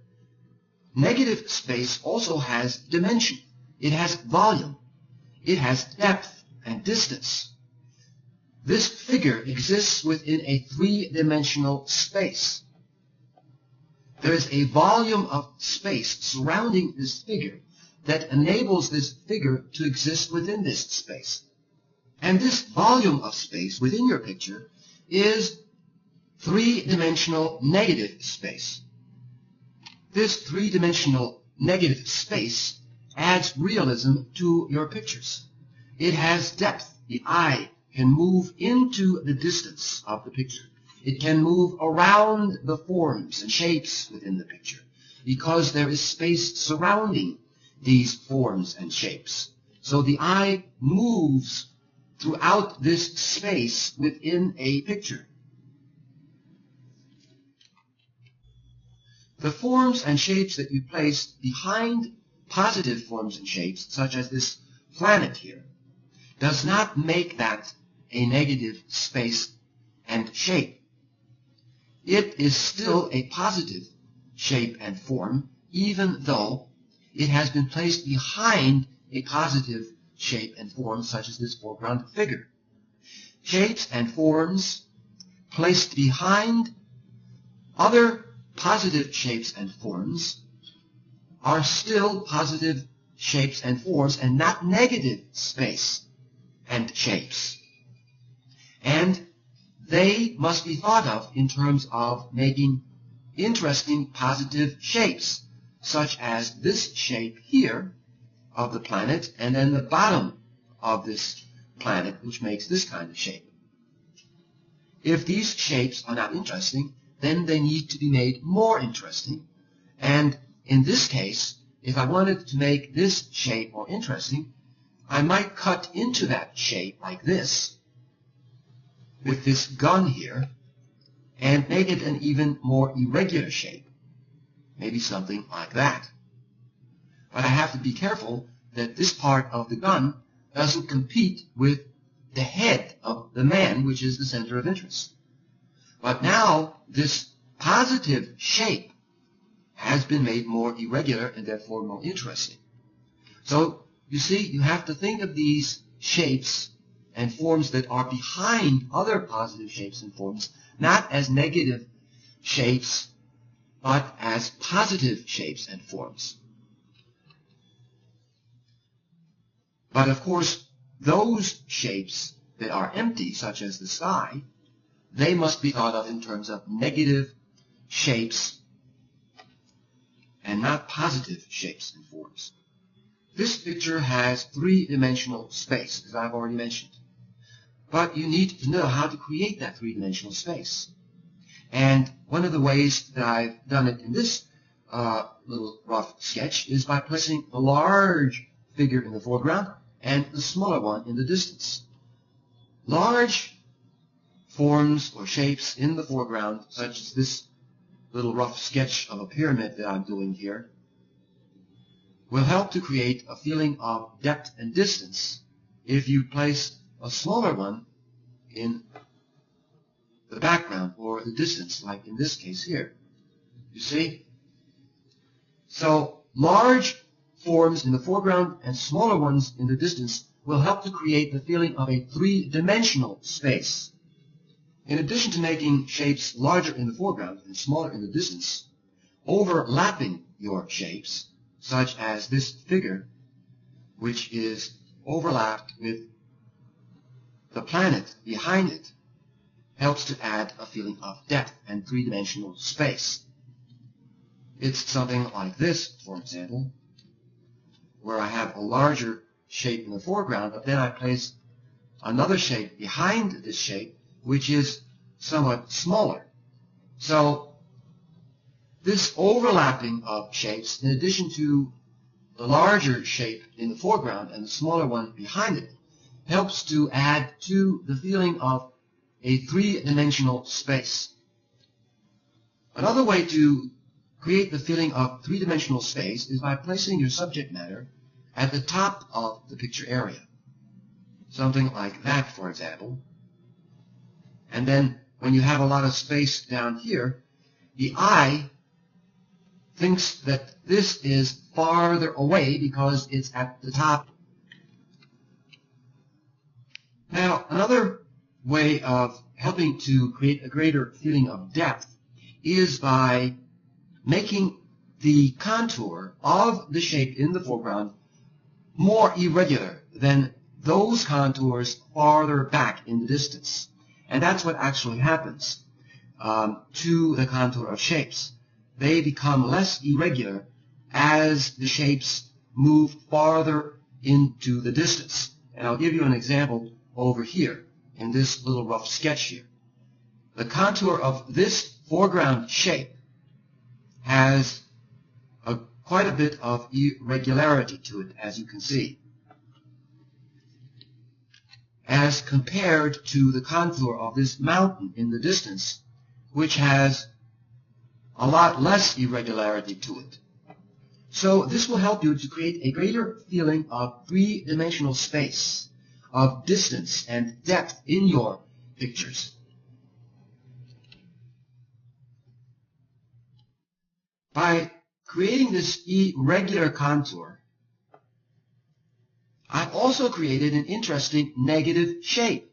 S1: negative space also has dimension. It has volume. It has depth and distance. This figure exists within a three-dimensional space. There is a volume of space surrounding this figure that enables this figure to exist within this space. And this volume of space within your picture is three-dimensional negative space. This three-dimensional negative space adds realism to your pictures. It has depth. The eye can move into the distance of the picture. It can move around the forms and shapes within the picture because there is space surrounding these forms and shapes. So the eye moves throughout this space within a picture. The forms and shapes that you place behind positive forms and shapes, such as this planet here, does not make that a negative space and shape. It is still a positive shape and form, even though it has been placed behind a positive shape and form, such as this foreground figure. Shapes and forms placed behind other positive shapes and forms are still positive shapes and forms and not negative space and shapes. And they must be thought of in terms of making interesting positive shapes, such as this shape here of the planet, and then the bottom of this planet, which makes this kind of shape. If these shapes are not interesting, then they need to be made more interesting. And in this case, if I wanted to make this shape more interesting, I might cut into that shape like this, with this gun here, and make it an even more irregular shape. Maybe something like that. But I have to be careful that this part of the gun doesn't compete with the head of the man, which is the center of interest. But now this positive shape has been made more irregular and therefore more interesting. So you see, you have to think of these shapes and forms that are behind other positive shapes and forms, not as negative shapes, but as positive shapes and forms. But of course, those shapes that are empty, such as the sky, they must be thought of in terms of negative shapes and not positive shapes and forms. This picture has three-dimensional space, as I've already mentioned. But you need to know how to create that three-dimensional space. And one of the ways that I've done it in this little rough sketch is by placing a large figure in the foreground and the smaller one in the distance. Large forms or shapes in the foreground, such as this little rough sketch of a pyramid that I'm doing here, will help to create a feeling of depth and distance if you place a smaller one in the background or the distance, like in this case here. You see? So large forms in the foreground and smaller ones in the distance will help to create the feeling of a three-dimensional space. In addition to making shapes larger in the foreground and smaller in the distance, overlapping your shapes, such as this figure, which is overlapped with the planet behind it, helps to add a feeling of depth and three-dimensional space. It's something like this, for example, where I have a larger shape in the foreground, but then I place another shape behind this shape, which is somewhat smaller. So this overlapping of shapes, in addition to the larger shape in the foreground and the smaller one behind it, helps to add to the feeling of a three-dimensional space. Another way to create the feeling of three-dimensional space is by placing your subject matter at the top of the picture area. Something like that, for example. And then when you have a lot of space down here, the eye thinks that this is farther away because it's at the top. Now, another way of helping to create a greater feeling of depth is by making the contour of the shape in the foreground more irregular than those contours farther back in the distance. And that's what actually happens to the contour of shapes. They become less irregular as the shapes move farther into the distance. And I'll give you an example over here in this little rough sketch here. The contour of this foreground shape has quite a bit of irregularity to it, as you can see, as compared to the contour of this mountain in the distance, which has a lot less irregularity to it. So this will help you to create a greater feeling of three-dimensional space, of distance and depth in your pictures. By creating this irregular contour, I've also created an interesting negative shape.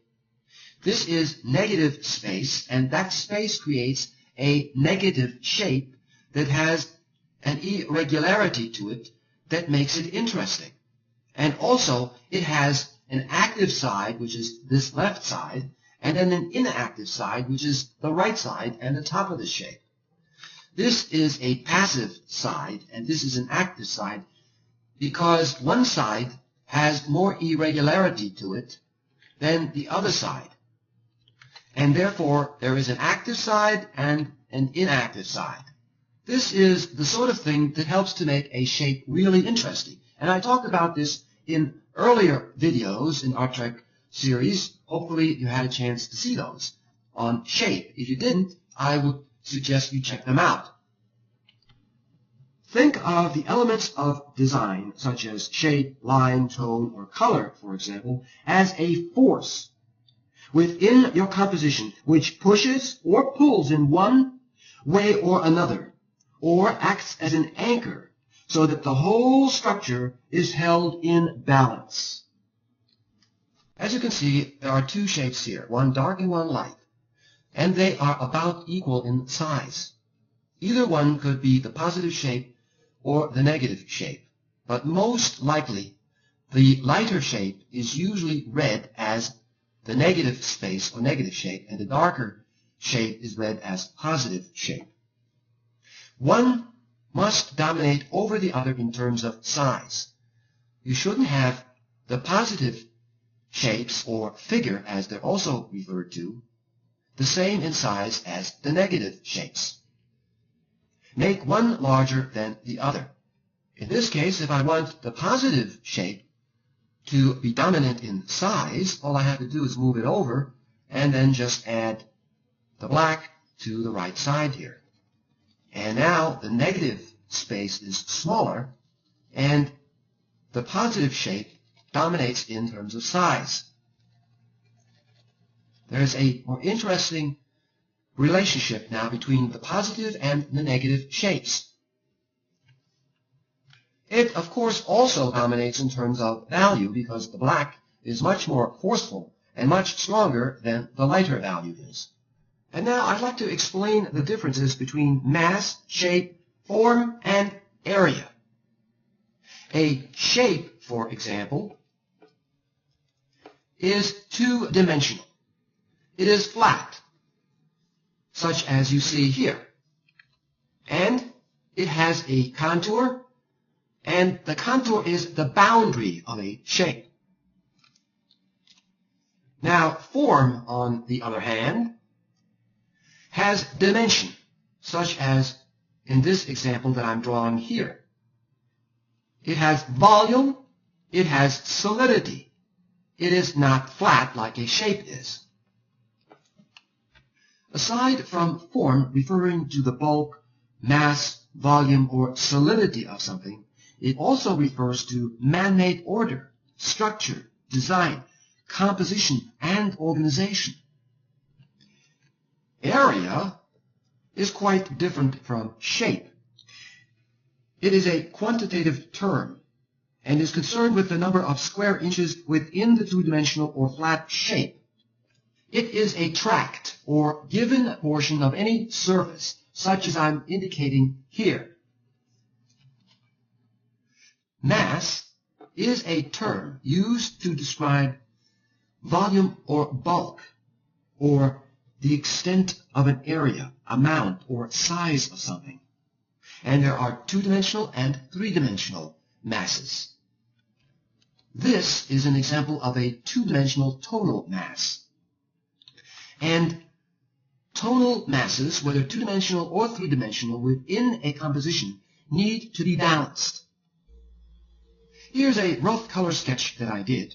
S1: This is negative space, and that space creates a negative shape that has an irregularity to it that makes it interesting. And also, it has an active side, which is this left side, and then an inactive side, which is the right side and the top of the shape. This is a passive side, and this is an active side, because one side has more irregularity to it than the other side. And therefore, there is an active side and an inactive side. This is the sort of thing that helps to make a shape really interesting. And I talked about this in earlier videos in our Trek series. Hopefully you had a chance to see those on shape. If you didn't, I would suggest you check them out. Think of the elements of design, such as shape, line, tone, or color, for example, as a force within your composition which pushes or pulls in one way or another, or acts as an anchor so that the whole structure is held in balance. As you can see, there are two shapes here, one dark and one light, and they are about equal in size. Either one could be the positive shape or the negative shape, but most likely the lighter shape is usually read as the negative space or negative shape, and the darker shape is read as positive shape. One must dominate over the other in terms of size. You shouldn't have the positive shapes, or figure as they're also referred to, the same in size as the negative shapes. Make one larger than the other. In this case, if I want the positive shape to be dominant in size, all I have to do is move it over and then just add the black to the right side here. And now the negative space is smaller and the positive shape dominates in terms of size. There's a more interesting relationship now between the positive and the negative shapes. It, of course, also dominates in terms of value because the black is much more forceful and much stronger than the lighter value is. And now I'd like to explain the differences between mass, shape, form, and area. A shape, for example, is two-dimensional. It is flat, such as you see here. And it has a contour, and the contour is the boundary of a shape. Now, form, on the other hand, has dimension, such as in this example that I'm drawing here. It has volume, it has solidity. It is not flat like a shape is. Aside from form referring to the bulk, mass, volume, or solidity of something, it also refers to man-made order, structure, design, composition, and organization. Area is quite different from shape. It is a quantitative term and is concerned with the number of square inches within the two-dimensional or flat shape. It is a tract or given portion of any surface, such as I'm indicating here. Mass is a term used to describe volume or bulk, or the extent of an area, amount, or size of something. And there are two-dimensional and three-dimensional masses. This is an example of a two-dimensional tonal mass. And tonal masses, whether two-dimensional or three-dimensional, within a composition need to be balanced. Here's a rough color sketch that I did,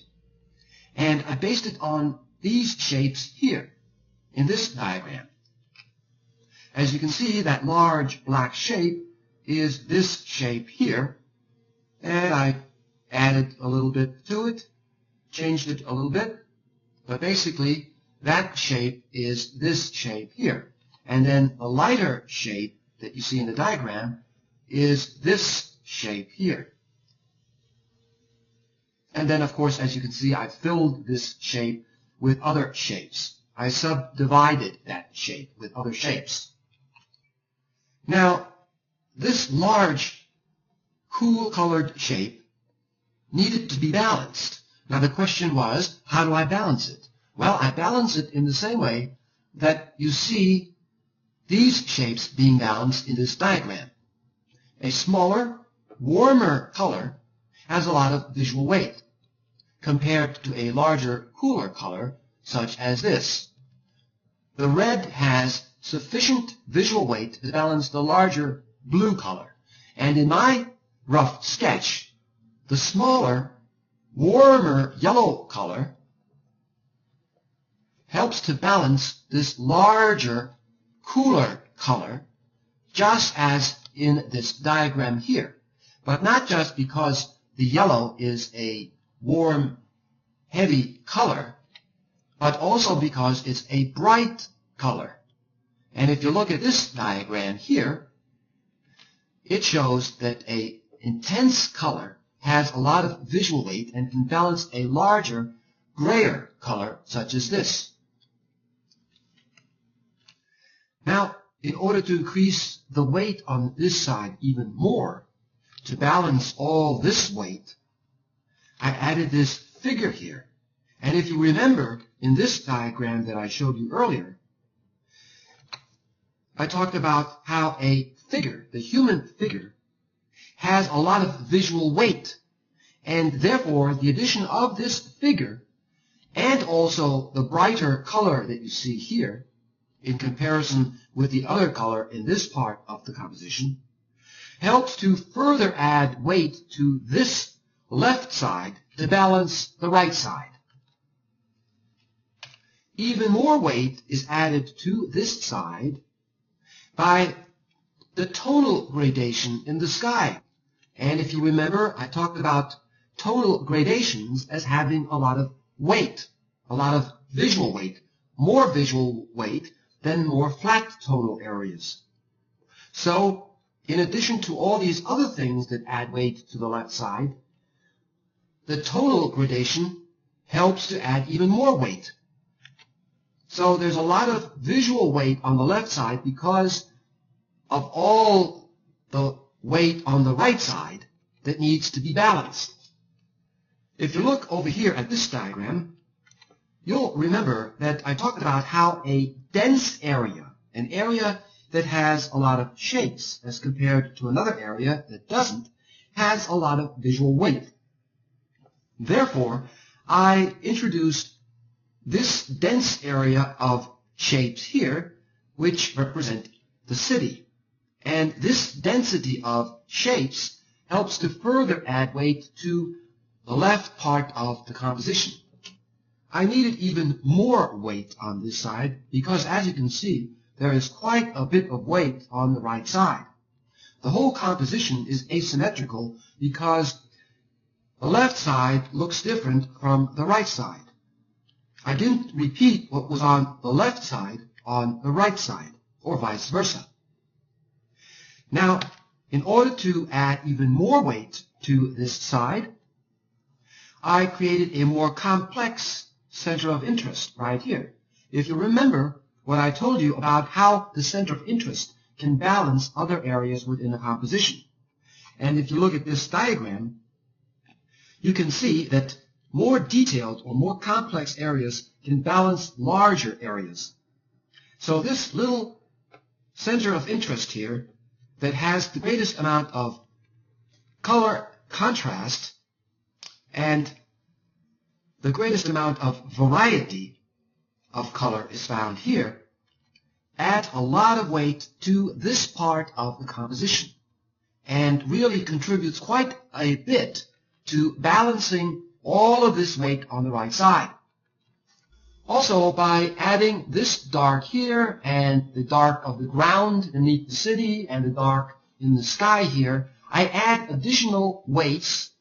S1: and I based it on these shapes here in this diagram. As you can see, that large black shape is this shape here, and I added a little bit to it, changed it a little bit, but basically that shape is this shape here. And then the lighter shape that you see in the diagram is this shape here. And then, of course, as you can see, I filled this shape with other shapes. I subdivided that shape with other shapes. Now, this large, cool-colored shape needed to be balanced. Now, the question was, how do I balance it? Well, I balance it in the same way that you see these shapes being balanced in this diagram. A smaller, warmer color has a lot of visual weight compared to a larger, cooler color such as this. The red has sufficient visual weight to balance the larger blue color. And in my rough sketch, the smaller, warmer yellow color helps to balance this larger, cooler color, just as in this diagram here. But not just because the yellow is a warm, heavy color, but also because it's a bright color. And if you look at this diagram here, it shows that an intense color has a lot of visual weight and can balance a larger, grayer color such as this. Now, in order to increase the weight on this side even more, to balance all this weight, I added this figure here. And if you remember, in this diagram that I showed you earlier, I talked about how a figure, the human figure, has a lot of visual weight. And therefore, the addition of this figure and also the brighter color that you see here in comparison with the other color in this part of the composition helps to further add weight to this left side to balance the right side. Even more weight is added to this side by the tonal gradation in the sky. And if you remember, I talked about tonal gradations as having a lot of weight, a lot of visual weight, more visual weight than more flat tonal areas. So, in addition to all these other things that add weight to the left side, the tonal gradation helps to add even more weight. So there's a lot of visual weight on the left side because of all the weight on the right side that needs to be balanced. If you look over here at this diagram, you'll remember that I talked about how a dense area, an area that has a lot of shapes as compared to another area that doesn't, has a lot of visual weight. Therefore, I introduced this dense area of shapes here, which represent the city. And this density of shapes helps to further add weight to the left part of the composition. I needed even more weight on this side because, as you can see, there is quite a bit of weight on the right side. The whole composition is asymmetrical because the left side looks different from the right side. I didn't repeat what was on the left side on the right side, or vice versa. Now, in order to add even more weight to this side, I created a more complex center of interest right here. If you remember what I told you about how the center of interest can balance other areas within a composition. And if you look at this diagram, you can see that more detailed or more complex areas can balance larger areas. So this little center of interest here that has the greatest amount of color contrast and the greatest amount of variety of color is found here, adds a lot of weight to this part of the composition and really contributes quite a bit to balancing all of this weight on the right side. Also, by adding this dark here and the dark of the ground beneath the city and the dark in the sky here, I add additional weights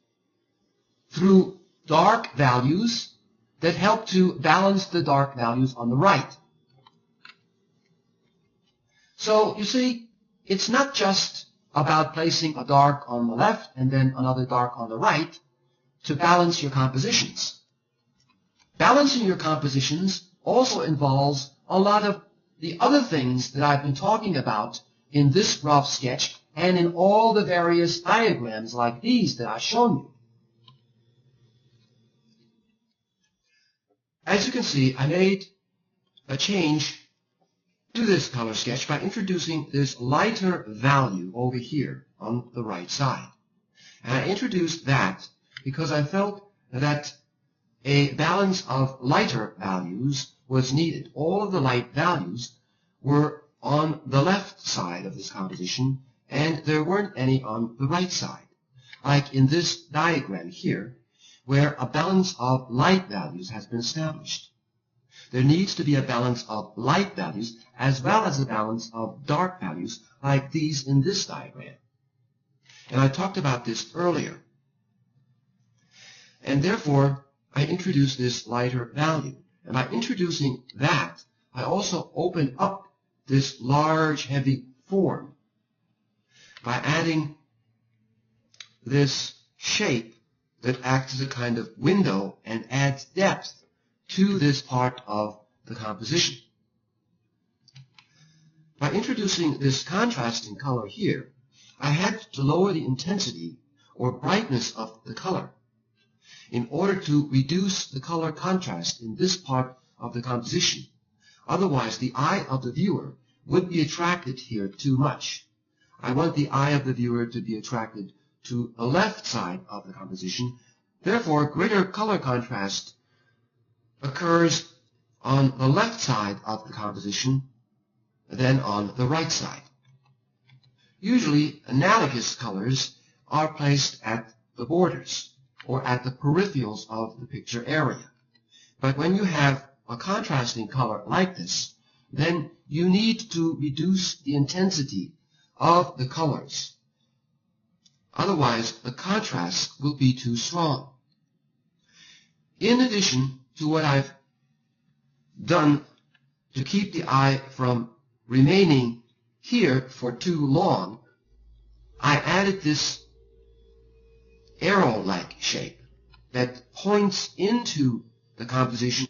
S1: through dark values that help to balance the dark values on the right. So, you see, it's not just about placing a dark on the left and then another dark on the right to balance your compositions. Balancing your compositions also involves a lot of the other things that I've been talking about in this rough sketch and in all the various diagrams like these that I've shown you. As you can see, I made a change do this color sketch by introducing this lighter value over here on the right side. And I introduced that because I felt that a balance of lighter values was needed. All of the light values were on the left side of this composition, and there weren't any on the right side, like in this diagram here, where a balance of light values has been established. There needs to be a balance of light values as well as a balance of dark values, like these in this diagram. And I talked about this earlier. And therefore, I introduced this lighter value. And by introducing that, I also open up this large, heavy form by adding this shape that acts as a kind of window and adds depth to this part of the composition. By introducing this contrasting color here, I had to lower the intensity or brightness of the color in order to reduce the color contrast in this part of the composition. Otherwise, the eye of the viewer would be attracted here too much. I want the eye of the viewer to be attracted to the left side of the composition. Therefore, greater color contrast occurs on the left side of the composition than on the right side. Usually, analogous colors are placed at the borders or at the peripherals of the picture area. But when you have a contrasting color like this, then you need to reduce the intensity of the colors. Otherwise, the contrast will be too strong. In addition to what I've done to keep the eye from remaining here for too long, I added this arrow-like shape that points into the composition